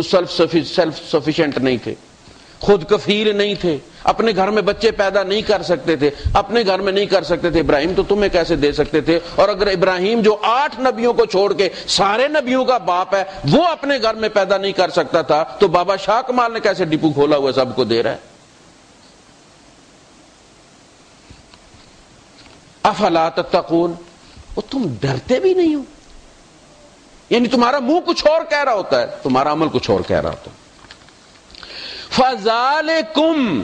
سیلف سفیشینٹ نہیں تھے، خود کفیل نہیں تھے، اپنے گھر میں بچے پیدا نہیں کر سکتے تھے، اپنے گھر میں نہیں کر سکتے تھے، ابراہیم تو تمہیں کیسے دے سکتے تھے؟ اور اگر ابراہیم جو 8 نبیوں کو چھوڑ کے سارے نبیوں کا باپ ہے وہ اپنے گھر میں پیدا نہیں کر سکتا تھا تو بابا شاہ کمال نے کیسے ڈپو کھولا ہوا سب کو دے رہا ہے؟ افلا تتقون، وہ تم ڈرتے بھی نہیں ہو، یعنی تمہارا منہ کچھ اور کہہ رہا ہوتا ہے، تمہارا عمل کچھ اور کہہ رہا ہوتا ہے۔ فَذَلِكُمْ،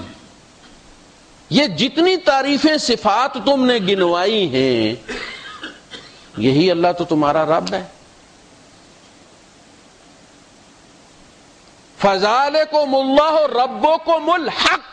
یہ جتنی تعریفیں صفات تم نے گنوائی ہیں یہی اللہ تو تمہارا رب ہے۔ فَذَلِكُمُ اللَّهُ رَبُّكُمُ الْحَقُّ،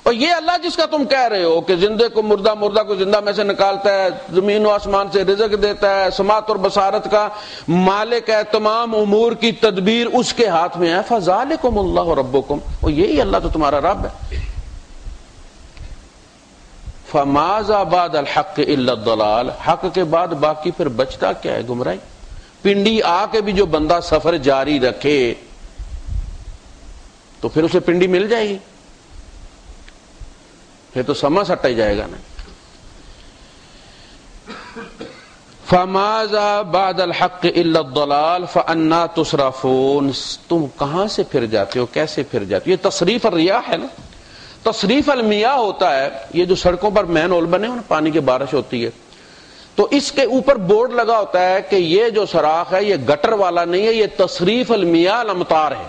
اور یہ اللہ جس کا تم کہہ رہے ہو کہ زندے کو مردہ، مردہ کو زندہ میں سے نکالتا ہے، زمین و آسمان سے رزق دیتا ہے، سماعت اور بصارت کا مالک ہے، تمام امور کی تدبیر اس کے ہاتھ میں ہے۔ فَذَلِكُمُ اللَّهُ رَبُّكُمْ، اور یہی اللہ تو تمہارا رب ہے۔ فَمَاذَا بَعْدَ الْحَقِّ إِلَّا الضَّلَالُ، حق کے بعد باقی پھر بچتا کیا ہے؟ گمراہی۔ پنڈی آ کے بھی جو بندہ سفر جاری رکھے تو پھر اسے پنڈی مل جائے گی؟ پھر تو سما سٹا ہی جائے گا نا۔ فَمَاذَا بَعْدَ الْحَقِّ إِلَّا الضَّلَالُ فَأَنَّىٰ تُصْرَفُونَ، تم کہاں سے پھر جاتے ہو، کیسے پھر جاتے ہو؟ یہ تصریف الریاح ہے نا، تصریف المیاہ ہوتا ہے، یہ جو سڑکوں پر مین ہول بنے ہوئے پانی کی بارش ہوتی ہے تو اس کے اوپر بورڈ لگا ہوتا ہے کہ یہ جو سراخ ہے یہ گٹر والا نہیں ہے، یہ تصریف المیاہ الامطار ہے،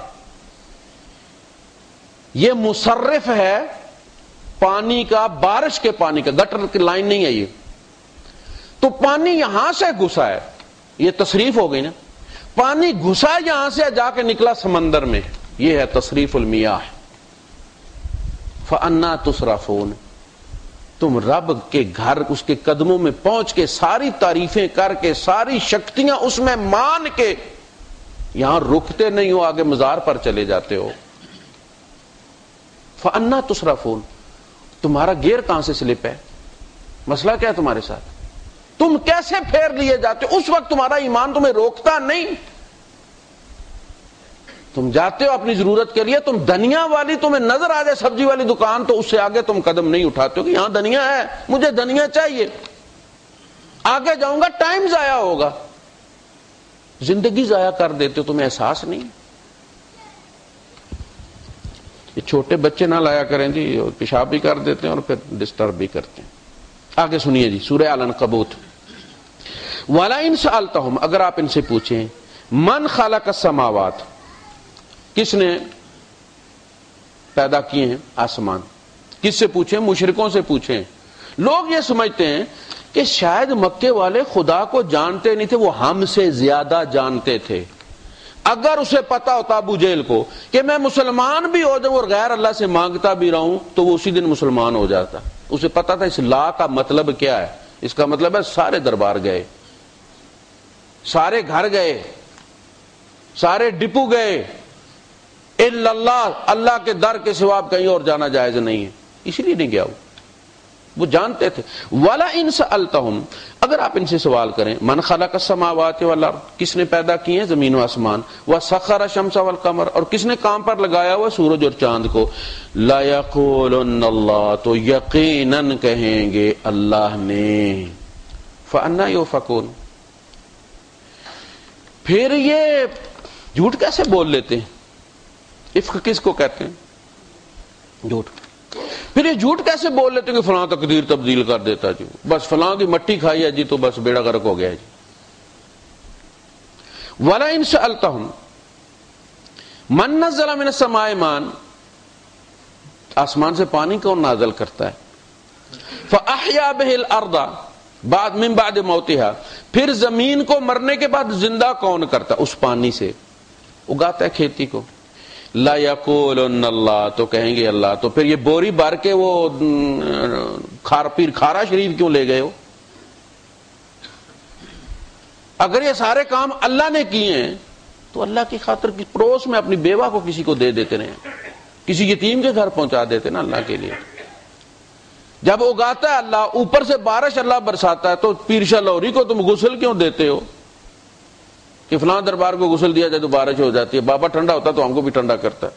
یہ مصرف ہے پانی کا، بارش کے پانی کا، گٹر کی لائن نہیں ہے یہ۔ تو پانی یہاں سے گھسا ہے، یہ تصریف ہو گئی نا، پانی گھسا یہاں سے جا کے نکلا سمندر میں، یہ ہے تصریف المیاہ۔ فَأَنَّىٰ تُصْرَفُونَ، تم رب کے گھر، اس کے قدموں میں پہنچ کے ساری تعریفیں کر کے ساری شکتیاں اس میں مان کے یہاں رکتے نہیں ہو، آگے مزار پر چلے جاتے ہو۔ فَأَنَّىٰ تُصْرَفُونَ، تمہارا گیئر کہاں سے سلپ ہے؟ مسئلہ کیا ہے تمہارے ساتھ؟ تم کیسے پھیر لیے جاتے ہو؟ اس وقت تمہارا ایمان تمہیں روکتا نہیں، تم جاتے ہو اپنی ضرورت کے لیے، تم دنیا والی تمہیں نظر آ جائے سبزی والی دکان تو اس سے آگے تم قدم نہیں اٹھاتے ہو کہ یہاں دنیا ہے، مجھے دنیا چاہیے، آگے جاؤں گا ٹائم ضائع ہوگا، زندگی ضائع کر دیتے ہو، تمہیں احساس نہیں۔ یہ چھوٹے بچے نہ لایا کریں جی، پیشاب بھی کر دیتے ہیں اور پھر ڈسٹرب بھی کرتے ہیں۔ آگے سنیے جی، سورہ العنکبوت، وَلَئِن سَأَلْتَهُمْ، اگر آپ ان سے پوچھیں، من خلق السماوات، کس نے پیدا کیے ہیں آسمان، کس سے پوچھیں؟ مشرکوں سے پوچھیں۔ لوگ یہ سمجھتے ہیں کہ شاید مکے والے خدا کو جانتے نہیں تھے، وہ ہم سے زیادہ جانتے تھے۔ اگر اسے پتا ہوتا ابو جہل کو کہ میں مسلمان بھی ہو جاؤں اور غیر اللہ سے مانگتا بھی رہوں تو وہ اسی دن مسلمان ہو جاتا۔ اسے پتا تھا اس لا کا مطلب کیا ہے، اس کا مطلب ہے سارے دربار گئے، سارے گھر گئے، سارے ڈپو گئے، الا اللہ، اللہ کے در کے سوا کہیں اور جانا جائز نہیں ہے، اسی لیے نہیں گیا وہ جانتے تھے۔ وَلَئِن سَأَلْتَهُمْ، اگر آپ ان سے سوال کریں، من خلق السماوات والارض، کس نے پیدا کیے ہیں زمین و آسمان، وَسَخَّرَ الشَّمْسَ وَالْقَمَرَ، اور کس نے کام پر لگایا ہوا سورج اور چاند کو، لَيَقُولُنَّ اللَّهُ، تو یقیناً کہیں گے اللہ نے۔ فَأَنَّىٰ يُؤْفَكُونَ، پھر یہ جھوٹ کیسے بول لیتے ہیں؟ افک کس کو کہتے ہیں؟ جھوٹ۔ پھر یہ جھوٹ کیسے بول لیتے ہیں کہ فلاں تقدیر تبدیل کر دیتا جی، بس فلاں کی مٹی کھائی ہے جی تو بس بیڑا غرق ہو گیا جی۔ وَلَئِن سَأَلْتَهُمْ مَن نَزَّلَ مِنَ السَّمَاءِ مَاءً، آسمان سے پانی کون نازل کرتا ہے، فَأَحْيَا بِهِ الْأَرْضَ بعد من بعد موتها، پھر زمین کو مرنے کے بعد زندہ کون کرتا، اس پانی سے اگاتا ہے کھیتی کو، لا یقولن اللہ، تو کہیں گے اللہ۔ تو پھر یہ بوری بھر کے وہ پیر کھارا شریف کیوں لے گئے ہو؟ اگر یہ سارے کام اللہ نے کیے ہیں تو اللہ کی خاطر کی پڑوس میں اپنی بیوہ کو کسی کو دے دیتے رہے، کسی یتیم کے گھر پہنچا دیتے نا اللہ کے لیے۔ جب اگاتا ہے اللہ، اوپر سے بارش اللہ برساتا ہے، تو پیر شاہ لوری کو تم غسل کیوں دیتے ہو کہ فلاں دربار کو غسل دیا جائے تو بارش ہو جاتی ہے، بابا ٹھنڈا ہوتا تو ہم کو بھی ٹھنڈا کرتا ہے؟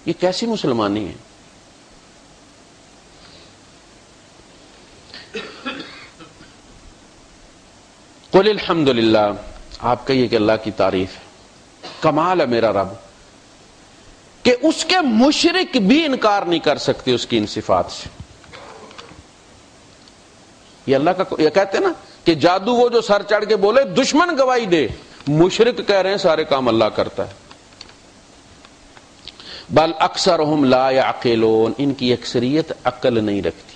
یہ کیسی مسلمانی ہے؟ قل الحمدللہ، آپ کہیے کہ اللہ کی تعریف ہے، کمال ہے میرا رب کہ اس کے مشرک بھی انکار نہیں کر سکتے اس کی ان صفات سے۔ یہ اللہ کا، یہ کہتے ہیں نا کہ جادو وہ جو سر چڑھ کے بولے دشمن گواہی دے، مشرک کہہ رہے ہیں سارے کام اللہ کرتا ہے۔ بل اکثرہم لا یعقلون، ان کی اکثریت عقل نہیں رکھتی،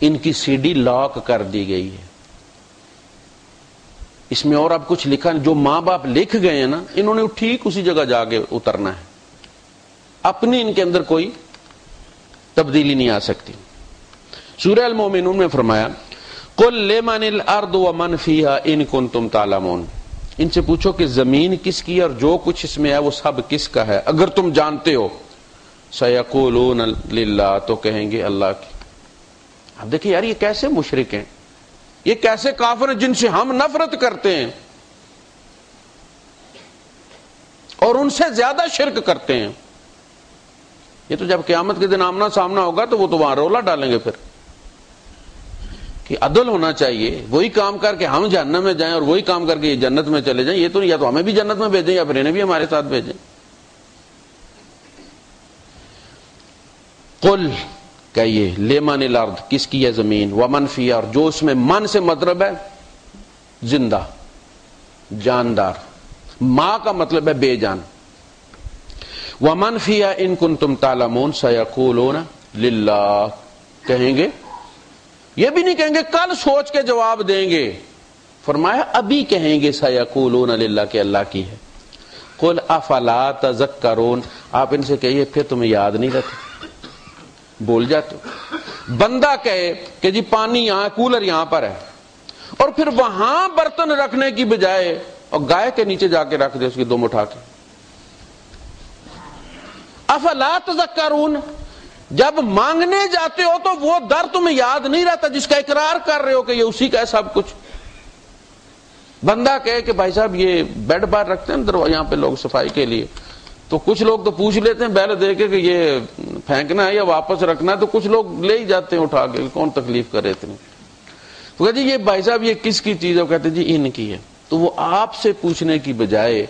ان کی سی ڈی لاک کر دی گئی ہے، اس میں اور اب کچھ لکھا، جو ماں باپ لکھ گئے ہیں نا انہوں نے ٹھیک اسی جگہ جا کے اترنا ہے، اپنی ان کے اندر کوئی تبدیلی نہیں آ سکتی۔ سورہ المومنون میں فرمایا قل لمن الارض ومن فیہا ان کنتم تعلمون، ان سے پوچھو کہ زمین کس کی اور جو کچھ اس میں ہے وہ سب کس کا ہے اگر تم جانتے ہو، سیقولون للہ، تو کہیں گے اللہ کی۔ اب دیکھیں یار یہ کیسے مشرک ہیں، یہ کیسے کافر ہیں جن سے ہم نفرت کرتے ہیں اور ان سے زیادہ شرک کرتے ہیں۔ یہ تو جب قیامت کے دن آمنا سامنا ہوگا تو وہ تو وہاں رولا ڈالیں گے پھر کہ عدل ہونا چاہیے، وہی کام کر کے ہم جہنم میں جائیں اور وہی کام کر کے یہ جنت میں چلے جائیں، یہ تو یا تو ہمیں بھی جنت میں بھیجیں یا پھر انہیں بھی ہمارے ساتھ بھیجیں۔ قل کہیے لمن الارض، کس کی ہے زمین، ومن فیہا، اور جو اس میں، من سے مطلب ہے زندہ جاندار، ماں کا مطلب ہے بے جان، ومن فیہا ان کنتم تعلمون سیقولون للہ، کہیں گے، یہ بھی نہیں کہیں گے کل سوچ کے جواب دیں گے، فرمایا ابھی کہیں گے سیقولون للہ کہ اللہ کی ہے۔ قل افلا تذکرون، آپ ان سے کہیے پھر تمہیں یاد نہیں رہتا، بول جاتے ہو۔ بندہ کہے کہ جی پانی یہاں، کولر یہاں پر ہے، اور پھر وہاں برتن رکھنے کی بجائے اور گائے کے نیچے جا کے رکھ دے اس کی دم اٹھا کے، افلا تذکرون، جب مانگنے جاتے ہو تو وہ در تمہیں یاد نہیں رہتا جس کا اقرار کر رہے ہو کہ یہ اسی کا ہے سب کچھ. بندہ کہے کہ بھائی صاحب یہ بیڈ باہر رکھتے ہیں یہاں پہ لوگ صفائی کے لیے, تو کچھ لوگ تو پوچھ لیتے ہیں بیل دے کے کہ یہ پھینکنا ہے یا واپس رکھنا ہے, تو کچھ لوگ لے ہی جاتے ہیں اٹھا کے, کون تکلیف کرے اتنی. تو کہتے جی یہ بھائی صاحب یہ کس کی چیز ہے؟ وہ کہتے جی ان کی ہے. تو وہ آپ سے پوچھنے کی بجائے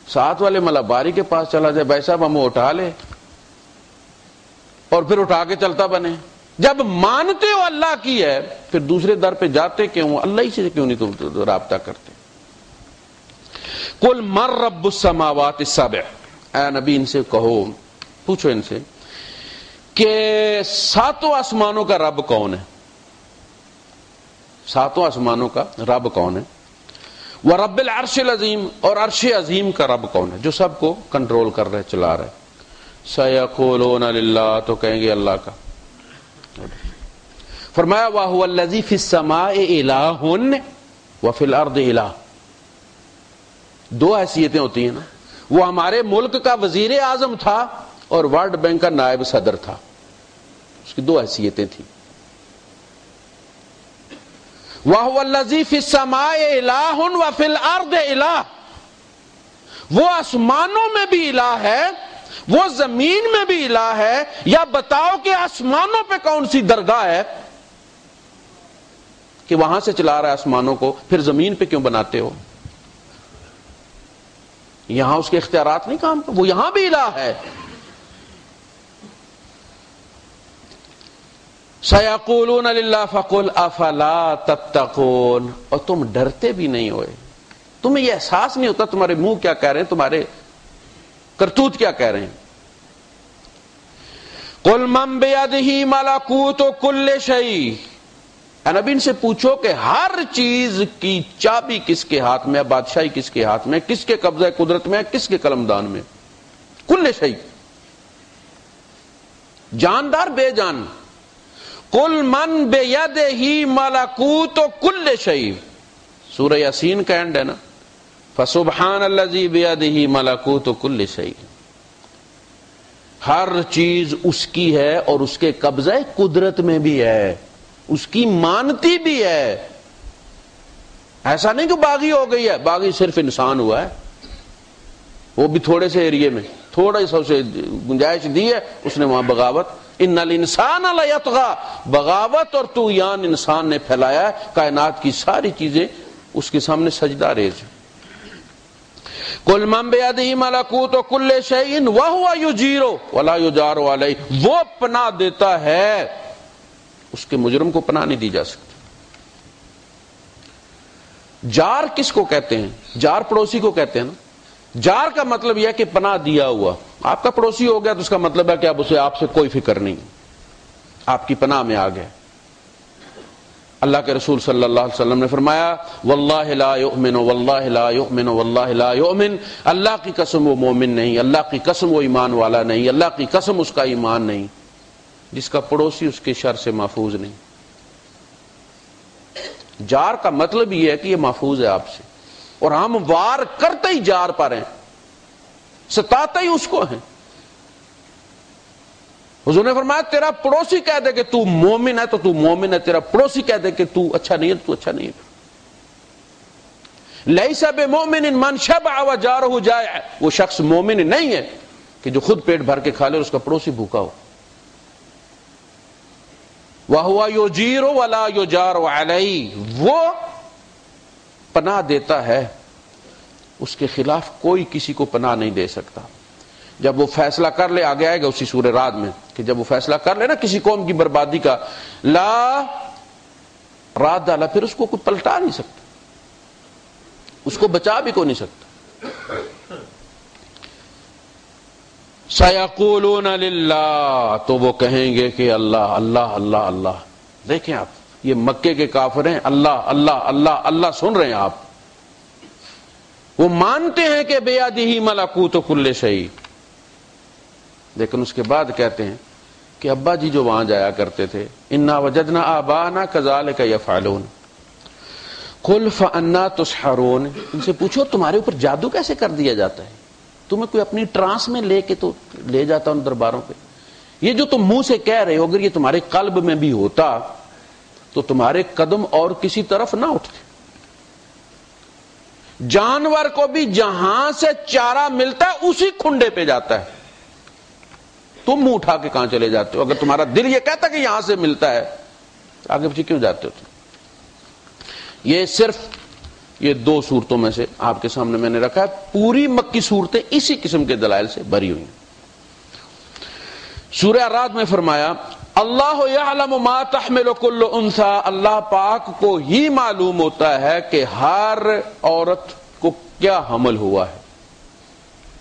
ساتھ والے ملاباری کے پاس چلا جائے, بھائی صاحب ہم وہ اٹھا لے, اور پھر اٹھا کے چلتا بنے. جب مانتے ہو اللہ کی ہے پھر دوسرے در پہ جاتے کیوں؟ اللہ ہی سے کیوں نہیں تم رابطہ کرتے؟ قل من رب السماوات السبع, اے نبی ان سے کہو, پوچھو ان سے کہ ساتوں آسمانوں کا رب کون ہے؟ ساتوں آسمانوں کا رب کون ہے؟ وَرَبِّ الْعَرْشِ الْعَظِيمِ, اور عرش عظیم کا رب کون ہے جو سب کو کنٹرول کر رہے, چلا رہے؟ سَيَقُولُونَ لِلَّهِ, تو کہیں گے اللہ کا. فرمایا وَهُوَ الَّذِي فِي السَّمَاءِ إِلَٰهٌ وَفِي الْأَرْضِ إِلَٰهٌ. دو حیثیتیں ہوتی ہیں نا, وہ ہمارے ملک کا وزیر اعظم تھا اور ورلڈ بینک کا نائب صدر تھا, اس کی دو حیثیتیں تھیں. وَهُوَ الَّذِي فِي السَّمَاءِ إِلَٰهٌ وَفِي الْأَرْضِ إِلَٰهٌ, وہ آسمانوں میں بھی الہ ہے, وہ زمین میں بھی الہ ہے. یا بتاؤ کہ آسمانوں پہ کون سی درگاہ ہے کہ وہاں سے چلا رہا ہے آسمانوں کو, پھر زمین پہ کیوں بناتے ہو؟ یہاں اس کے اختیارات نہیں کام, وہ یہاں بھی الہ ہے. سَيَقُولُونَ لِلَّهِ فَقُلْ أَفَلَا تَتَّقُونَ, اور تم ڈرتے بھی نہیں ہوئے, تمہیں یہ احساس نہیں ہوتا تمہارے منہ کیا کہہ رہے ہیں, تمہارے کرتوت کیا کہہ رہے ہیں. قُلْ مَنْ بِيَدِهِ مَلَكُوتُ كُلِّ شَيْءٍ, اے نبی ان سے پوچھو کہ ہر چیز کی چابی کس کے ہاتھ میں ہے, بادشاہی کس کے ہاتھ میں, کس کے قبضہ قدرت میں ہے, کس کے قلمدان میں؟ کل شیء, جاندار بے جان. قل من بیدہ ملکوت کل شیء, سورہ یاسین کا اینڈ ہے نا, فسبحان الذی بیدہ ملکوت کل شیء. ہر چیز اس کی ہے اور اس کے قبضہ قدرت میں بھی ہے, اس کی مانتی بھی ہے. ایسا نہیں کہ باغی ہو گئی ہے, باغی صرف انسان ہوا ہے, وہ بھی تھوڑے سے ایریے میں تھوڑا ہی سو سے گنجائش دی ہے اس نے وہاں بغاوت. ان الانسان لیطغی, بغاوت اور طغیان انسان نے پھیلایا ہے, کائنات کی ساری چیزیں اس کے سامنے سجدہ ریز. قل من بیدہ ملکوت کل شیء وہو یجیر ولا یجار علیہ, وہ پناہ دیتا ہے, اس کے مجرم کو پناہ نہیں دی جا سکتی. جار کس کو کہتے ہیں؟ جار پڑوسی کو کہتے ہیں نا. جار کا مطلب یہ ہے کہ پناہ دیا ہوا, آپ کا پڑوسی ہو گیا تو اس کا مطلب ہے کہ اب اسے آپ سے کوئی فکر نہیں, آپ کی پناہ میں آ گئے. اللہ کے رسول صلی اللہ علیہ وسلم نے فرمایا واللہ لا یؤمن واللہ لا یؤمن واللہ لا یؤمن, اللہ کی قسم وہ مومن نہیں, اللہ کی قسم وہ ایمان والا نہیں, اللہ کی قسم اس کا ایمان نہیں جس کا پڑوسی اس کے شر سے محفوظ نہیں. جار کا مطلب یہ ہے کہ یہ محفوظ ہے آپ سے, اور ہم وار کرتے ہی جار پر ہیں, ستاتے ہی اس کو ہیں. حضور نے فرمایا تیرا پڑوسی کہہ دے کہ تو مومن ہے تو تو مومن ہے, تیرا پڑوسی کہہ دے کہ تو اچھا نہیں ہے تو اچھا نہیں ہے. لیس بمؤمن من شبع وجارہ جائع, وہ شخص مومن نہیں ہے کہ جو خود پیٹ بھر کے کھا لے اور اس کا پڑوسی بھوکا ہو. وَهُوَ يُجِيرُ وَلَا يُجَارُ عَلَيْهِ, وہ پناہ دیتا ہے, اس کے خلاف کوئی کسی کو پناہ نہیں دے سکتا. جب وہ فیصلہ کر لے, آگے آئے گا اسی سورہ رعد میں کہ جب وہ فیصلہ کر لے نا کسی قوم کی بربادی کا, لا راد ڈالا, پھر اس کو کوئی پلٹا نہیں سکتا, اس کو بچا بھی کوئی نہیں سکتا. سَيَقُولُونَ لِلَّهِ, تو وہ کہیں گے کہ اللہ اللہ اللہ اللہ. دیکھیں آپ یہ مکے کے کافر ہیں, اللہ اللہ اللہ اللہ سن رہے ہیں آپ, وہ مانتے ہیں کہ بیدہ ملکوت کل شیء, لیکن اس کے بعد کہتے ہیں کہ ابا جی جو وہاں جایا کرتے تھے, انا وجدنا آباءنا کذالک یفعلون. قل فانا تسحرون, ان سے پوچھو تمہارے اوپر جادو کیسے کر دیا جاتا ہے, تمہیں کوئی اپنی ٹرانس میں لے کے تو لے جاتا ان درباروں پہ, یہ جو تم منہ سے کہہ رہے ہو اگر یہ تمہارے قلب میں بھی ہوتا تو تمہارے قدم اور کسی طرف نہ اٹھتے. جانور کو بھی جہاں سے چارہ ملتا ہے اسی کھنڈے پہ جاتا ہے. تم منہ اٹھا کے کہاں چلے جاتے ہو؟ اگر تمہارا دل یہ کہتا کہ یہاں سے ملتا ہے آگے پیچھے کیوں جاتے ہو؟ یہ صرف یہ 2 صورتوں میں سے آپ کے سامنے میں نے رکھا ہے. پوری مکی صورتیں اسی قسم کے دلائل سے بھری ہوئی ہیں. سورہ الرعد میں فرمایا اللہ یعلم ما تحمل کل انثی، اللہ پاک کو ہی معلوم ہوتا ہے کہ ہر عورت کو کیا حمل ہوا ہے.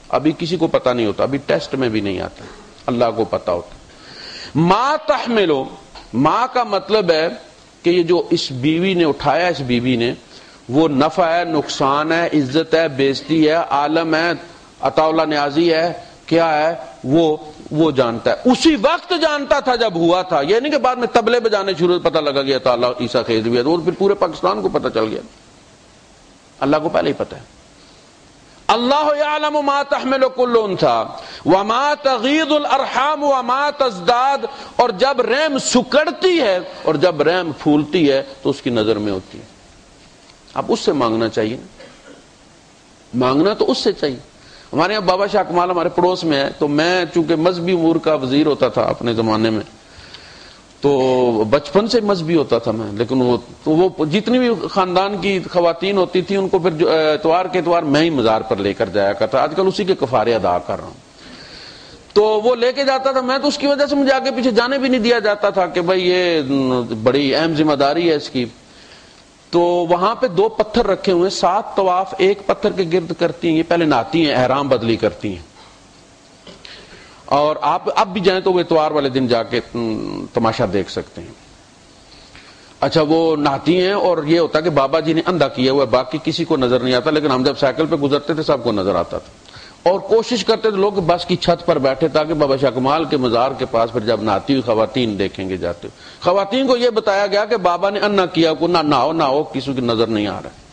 ابھی کسی کو پتا نہیں ہوتا، ابھی ٹیسٹ میں بھی نہیں آتا، اللہ کو پتا ہوتا. ما تحمل، ما کا مطلب ہے کہ یہ جو اس بیوی نے اٹھایا، اس بیوی نے، وہ نفع ہے، نقصان ہے، عزت ہے، بےزتی ہے، عالم ہے، عطا اللہ نیازی ہے، کیا ہے وہ جانتا ہے. اسی وقت جانتا تھا جب ہوا تھا، یہ نہیں کہ بعد میں طبلے بجانے شروع پتہ لگا گیا تو اللہ عیسیٰ خیز بھی ہے تو پھر پورے پاکستان کو پتہ چل گیا. اللہ کو پہلے ہی پتہ ہے. اللہ یعلم ما تحمل کل انثی وما تغیض الارحام وما تزداد، اور جب رحم سکڑتی ہے اور جب رحم پھولتی ہے تو اس کی نظر میں ہوتی ہے. اب اس سے مانگنا چاہیے، مانگنا تو اس سے چاہیے. ہمارے یہاں بابا شاہ کمال ہمارے پڑوس میں ہے، تو میں چونکہ مذہبی امور کا وزیر ہوتا تھا اپنے زمانے میں، تو بچپن سے مذہبی ہوتا تھا میں، لیکن وہ جتنی بھی خاندان کی خواتین ہوتی تھی ان کو پھر اتوار کے اتوار میں ہی مزار پر لے کر جایا کرتا. آج کل اسی کے کفارے ادا کر رہا ہوں. تو وہ لے کے جاتا تھا میں، تو اس کی وجہ سے مجھے آگے پیچھے جانے بھی نہیں دیا جاتا تھا کہ بھائی یہ بڑی اہم ذمہ داری ہے اس کی. تو وہاں پہ 2 پتھر رکھے ہوئے، 7 طواف ایک پتھر کے گرد کرتی ہیں. یہ پہلے نہاتی ہیں، احرام بدلی کرتی ہیں، اور آپ اب بھی جائیں تو وہ اتوار والے دن جا کے تماشا دیکھ سکتے ہیں. اچھا وہ نہاتی ہیں، اور یہ ہوتا کہ بابا جی نے اندھا کیا ہوا ہے، باقی کسی کو نظر نہیں آتا، لیکن ہم جب سائیکل پہ گزرتے تھے سب کو نظر آتا تھا. اور کوشش کرتے تھے لوگ بس کی چھت پر بیٹھے تاکہ بابا شاہ کمال کے مزار کے پاس پھر جب نہاتی ہوئی خواتین دیکھیں گے جاتے ہوئے. خواتین کو یہ بتایا گیا کہ بابا نے انا کیا کو نہ نہاؤ کسی کی نظر نہیں آ رہا ہے.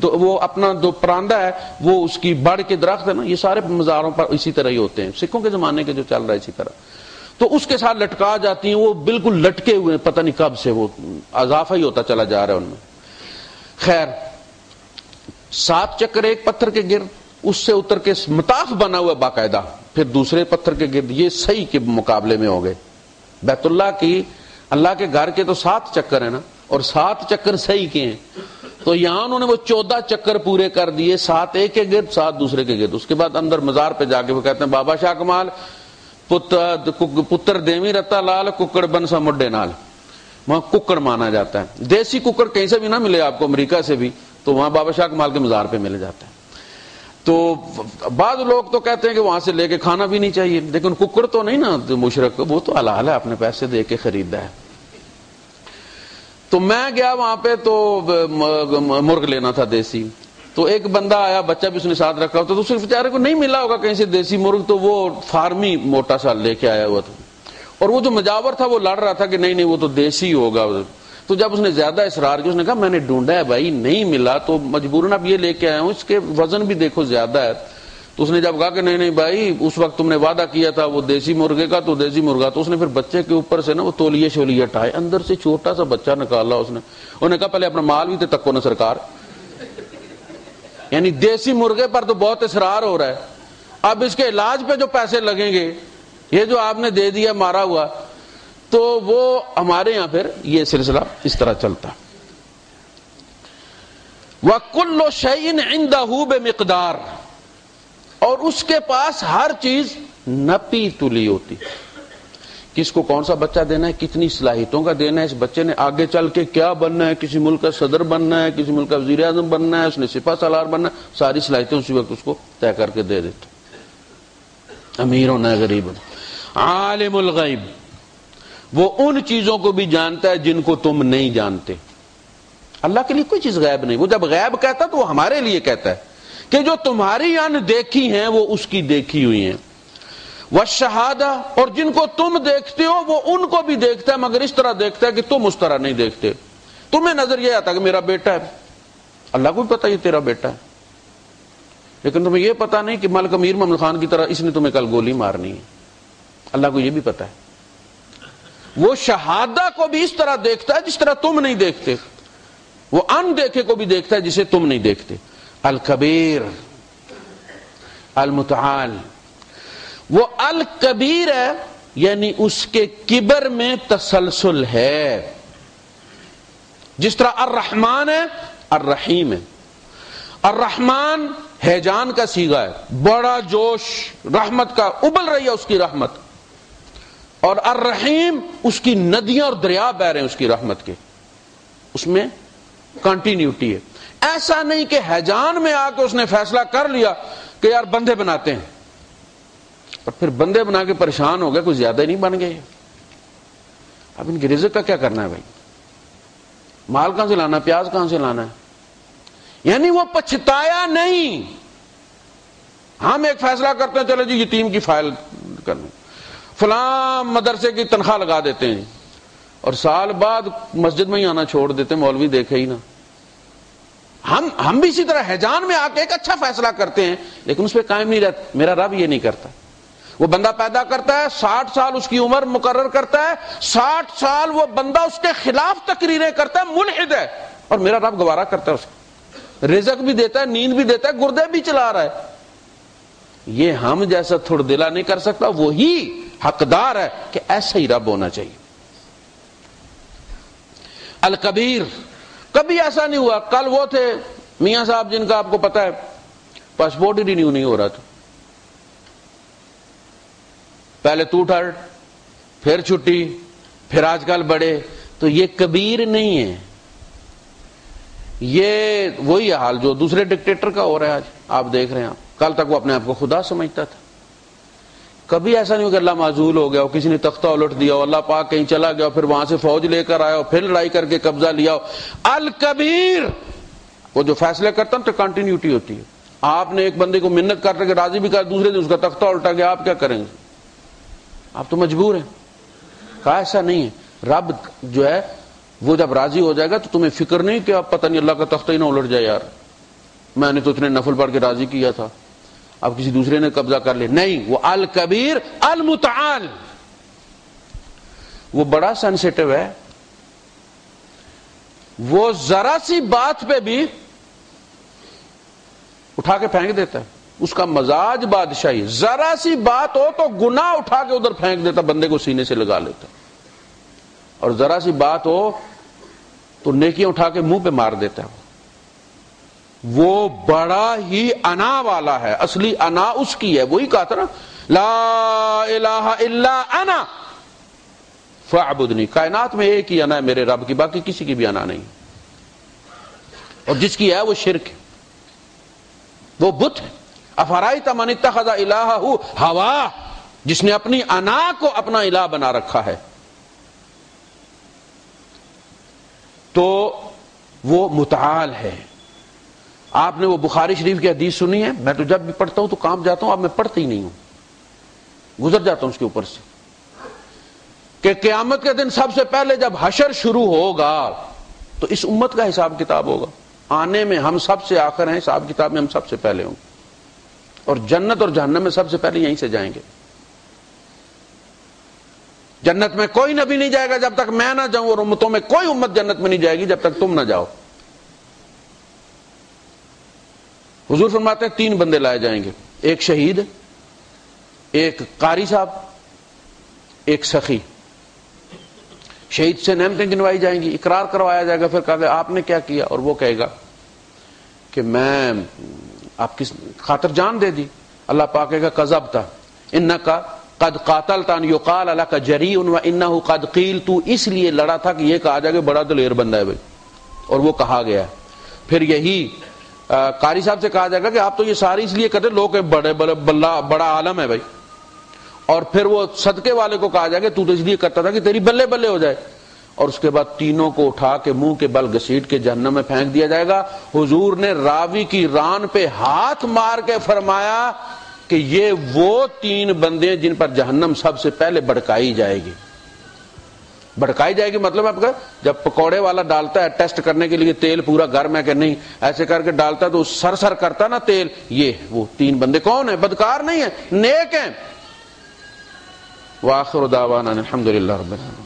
وہ اپنا جو پراندہ ہے وہ اس کی بڑ کے درخت ہے نا، یہ سارے مزاروں پر اسی طرح ہی ہوتے ہیں، سکھوں کے زمانے کے جو چل رہا ہے اسی طرح. تو اس کے ساتھ لٹکا جاتی ہیں، وہ بالکل لٹکے ہوئے، پتہ نہیں کب سے وہ اضافہ ہی ہوتا چلا جا رہا ہے ان میں. خیر 7 چکر ایک پتھر کے گرد، اس سے اتر کے مطاف بنا ہوا باقاعدہ، پھر دوسرے پتھر کے گرد، یہ صحیح کے مقابلے میں ہو گئے. بیت اللہ کی، اللہ کے گھر کے تو 7 چکر ہیں نا، اور 7 چکر صحیح کے ہیں. تو یہاں انہوں نے وہ 14 چکر پورے کر دیے، 7 ایک کے گرد 7 دوسرے کے گرد. اس کے بعد اندر مزار پہ جا کے وہ کہتے ہیں بابا شاہ کمال پتر دیوی رتا لال ککڑ بن سا مڈے نال. وہاں ککڑ مانا جاتا ہے. دیسی ککڑ کہیں سے بھی نہ ملے آپ کو، امریکہ سے بھی، تو وہاں بابا شاہ کمال کے مزار پہ مل جاتا ہے. تو بعض لوگ تو کہتے ہیں کہ وہاں سے لے کے کھانا بھی نہیں چاہیے، لیکن ککڑ تو نہیں نا مشرک، وہ تو حلال ہے، اپنے پیسے دے کے خریدا ہے. تو میں گیا وہاں پہ، تو مرغ لینا تھا دیسی. تو ایک بندہ آیا، بچہ بھی اس نے ساتھ رکھا ہوتا، تو اس بیچارے کو نہیں ملا ہوگا کہیں سے دیسی مرغ، تو وہ فارمی موٹا سا لے کے آیا ہوا تھا. اور وہ جو مجاور تھا وہ لڑ رہا تھا کہ نہیں وہ تو دیسی ہوگا. تو جب اس نے زیادہ اصرار کیا، اس نے کہا میں نے ڈھونڈا ہے بھائی نہیں ملا، تو مجبوراً اب یہ لے کے آیا ہوں، اس کے وزن بھی دیکھو زیادہ ہے. تو اس نے جب کہا کہ نہیں بھائی اس وقت تم نے وعدہ کیا تھا وہ دیسی مرغے کا، تو دیسی مرغا. تو اس نے پھر بچے کے اوپر سے نا وہ تولیے شولیے ہٹائے، اندر سے چھوٹا سا بچہ نکالا اس نے. انہوں نے کہا پہلے اپنا مال بھی تو تکو نا سرکار. یعنی دیسی مرغے پر تو بہت اصرار ہو رہا ہے، اب اس کے علاج پہ جو پیسے لگیں گے، یہ جو آپ نے دے دیا مارا ہوا، تو وہ ہمارے یہاں پھر یہ سلسلہ اس طرح چلتا. وَكُلُّ شَيْءٍ عِندَهُ بِمِقْدَارٍ، اور اس کے پاس ہر چیز نپی تلی ہوتی. کس کو کون سا بچہ دینا ہے، کتنی صلاحیتوں کا دینا ہے، اس بچے نے آگے چل کے کیا بننا ہے، کسی ملک کا صدر بننا ہے، کسی ملک کا وزیر اعظم بننا ہے، اس نے سپاہ سالار بننا ہے، ساری صلاحیتیں اسی وقت اس کو طے کر کے دے دیتے. امیر ہونا ہے غریب ہونا. عالم الغیب، وہ ان چیزوں کو بھی جانتا ہے جن کو تم نہیں جانتے. اللہ کے لیے کوئی چیز غیب نہیں. وہ جب غیب کہتا ہے تو وہ ہمارے لیے کہتا ہے کہ جو تمہاری ان دیکھی ہیں وہ اس کی دیکھی ہوئی ہیں. والشہادہ، اور جن کو تم دیکھتے ہو وہ ان کو بھی دیکھتا ہے، مگر اس طرح دیکھتا ہے کہ تم اس طرح نہیں دیکھتے. تمہیں نظر یہ آتا کہ میرا بیٹا ہے، اللہ کو بھی پتا یہ تیرا بیٹا ہے، لیکن تمہیں یہ پتا نہیں کہ ملک امیر محمد خان کی طرح اس نے تمہیں کل گولی مارنی ہے. اللہ کو یہ بھی پتا ہے. وہ شہادہ کو بھی اس طرح دیکھتا ہے جس طرح تم نہیں دیکھتے. وہ ان دیکھے کو بھی دیکھتا ہے جسے تم نہیں دیکھتے. الکبیر المتعال. وہ الکبیر ہے یعنی اس کے کبر میں تسلسل ہے. جس طرح الرحمن ہے الرحیم ہے. الرحمن ہیجان کا صیغہ ہے, بڑا جوش رحمت کا ابل رہی ہے اس کی رحمت, اور الرحیم اس کی ندیاں اور دریا بہ رہے ہیں اس کی رحمت کے, اس میں کنٹینیوٹی ہے. ایسا نہیں کہ ہیجان میں آ کے اس نے فیصلہ کر لیا کہ یار بندے بناتے ہیں, اور پھر بندے بنا کے پریشان ہو گئے, کچھ زیادہ ہی نہیں بن گئے, اب ان کی رزق کا کیا کرنا ہے بھائی, مال کہاں سے لانا ہے, پیاز کہاں سے لانا ہے. یعنی وہ پچھتایا نہیں. ہم ایک فیصلہ کرتے ہیں چلو جی یتیم کی فائل کرنا, فلاں مدرسے کی تنخواہ لگا دیتے ہیں, اور سال بعد مسجد میں ہی آنا چھوڑ دیتے ہیں, مولوی دیکھے ہی نا. ہم بھی اسی طرح ہیجان میں آ کے ایک اچھا فیصلہ کرتے ہیں لیکن اس پہ قائم نہیں رہتا. میرا رب یہ نہیں کرتا. وہ بندہ پیدا کرتا ہے, 60 سال اس کی عمر مقرر کرتا ہے, 60 سال وہ بندہ اس کے خلاف تقریریں کرتا ہے, ملحد ہے, اور میرا رب گوارا کرتا ہے اس کو, رزق بھی دیتا ہے, نیند بھی دیتا ہے, گردے بھی چلا رہا ہے. یہ ہم جیسا تھوڑ دلا نہیں کر سکتا, وہی حقدار ہے کہ ایسا ہی رب ہونا چاہیے. الکبیر. کبھی ایسا نہیں ہوا. کل وہ تھے میاں صاحب جن کا آپ کو پتا ہے پاسپورٹ ہی رینیو نہیں ہو رہا تھا, پہلے تو ٹھڑ, پھر چھٹی, پھر آج کل بڑے. تو یہ کبیر نہیں ہے, یہ وہی حال جو دوسرے ڈکٹیٹر کا ہو رہا ہے آج. آپ دیکھ رہے ہیں, کل تک وہ اپنے آپ کو خدا سمجھتا تھا. کبھی ایسا نہیں ہو کہ اللہ معزول ہو گیا ہو, کسی نے تختہ الٹ دیا ہو, اللہ پاک کہیں چلا گیا, پھر وہاں سے فوج لے کر آیا ہو, پھر لڑائی کر کے قبضہ لیا ہو. الکبیر. وہ جو فیصلے کرتا ہے تو کنٹینیوٹی ہوتی ہے. آپ نے ایک بندے کو منت کر کے راضی بھی کر, دوسرے دن اس کا تختہ الٹا گیا, آپ کیا کریں گے؟ آپ تو مجبور ہیں. کہا ایسا نہیں ہے. رب جو ہے وہ جب راضی ہو جائے گا تو تمہیں فکر نہیں کہ اب پتہ نہیں اللہ کا تختہ ہی نہ الٹ جائے, یار میں نے تو اتنے نفل پڑھ کے راضی کیا تھا, اب کسی دوسرے نے قبضہ کر لیا. نہیں, وہ الکبیر المتعال. وہ بڑا سینسیٹیو ہے, وہ ذرا سی بات پہ بھی اٹھا کے پھینک دیتا ہے. اس کا مزاج بادشاہی, ذرا سی بات ہو تو گناہ اٹھا کے ادھر پھینک دیتا, بندے کو سینے سے لگا لیتا, اور ذرا سی بات ہو تو نیکیاں اٹھا کے منہ پہ مار دیتا ہے. وہ بڑا ہی انا والا ہے. اصلی انا اس کی ہے, وہی کہا تھا نا لا الہ الا انا فاعبدنی. کائنات میں ایک ہی انا ہے میرے رب کی, باقی کسی کی بھی انا نہیں, اور جس کی ہے وہ شرک ہے, وہ بت ہے. افرائیت من اتخذ الہہ ہوا, جس نے اپنی انا کو اپنا الہ بنا رکھا ہے, تو وہ متعال ہے. آپ نے وہ بخاری شریف کی حدیث سنی ہے؟ میں تو جب بھی پڑھتا ہوں تو کام جاتا ہوں, اب میں پڑھتا ہی نہیں ہوں, گزر جاتا ہوں اس کے اوپر سے, کہ قیامت کے دن سب سے پہلے جب حشر شروع ہوگا تو اس امت کا حساب کتاب ہوگا. آنے میں ہم سب سے آخر ہیں, حساب کتاب میں ہم سب سے پہلے ہوں گے, اور جنت اور جہنم میں سب سے پہلے یہیں سے جائیں گے. جنت میں کوئی نبی نہیں جائے گا جب تک میں نہ جاؤں, اور امتوں میں کوئی امت جنت میں نہیں جائے گی جب تک تم نہ جاؤ. حضور فرماتے ہیں 3 بندے لائے جائیں گے, ایک شہید, ایک قاری صاحب, ایک سخی. شہید سے نعمتیں گنوائی جائیں گی, اقرار کروایا جائے گا, پھر کہا کہ آپ نے کیا کیا, اور وہ کہے گا کہ میں آپ کی خاطر جان دے دی. اللہ پاک کہے گا کذبت انکا قد قاتلتا یقال لک جریء وانہ قد قیل, تو اس لیے لڑا تھا کہ یہ کہا جائے کہ بڑا دلیر بندہ ہے بھائی, اور وہ کہا گیا ہے. پھر یہی قاری صاحب سے کہا جائے گا کہ آپ تو یہ ساری اس لیے کرتے, لوگ بڑا عالم ہے بھائی, اور پھر وہ صدقے والے کو کہا جائے گا تو اس لیے کرتا تھا کہ تیری بلے بلے ہو جائے, اور اس کے بعد تینوں کو اٹھا کے منہ کے بل گھسیٹ کے جہنم میں پھینک دیا جائے گا. حضور نے راوی کی ران پہ ہاتھ مار کے فرمایا کہ یہ وہ 3 بندے جن پر جہنم سب سے پہلے بھڑکائی جائے گی. بھڑکائی جائے گی مطلب آپ کا, جب پکوڑے والا ڈالتا ہے ٹیسٹ کرنے کے لیے تیل پورا گرم ہے کہ نہیں, ایسے کر کے ڈالتا ہے تو سر سر کرتا نا تیل. یہ وہ 3 بندے کون ہیں؟ بدکار نہیں ہیں, نیک ہیں. وآخر دعوانا الحمد لله رب العالمين.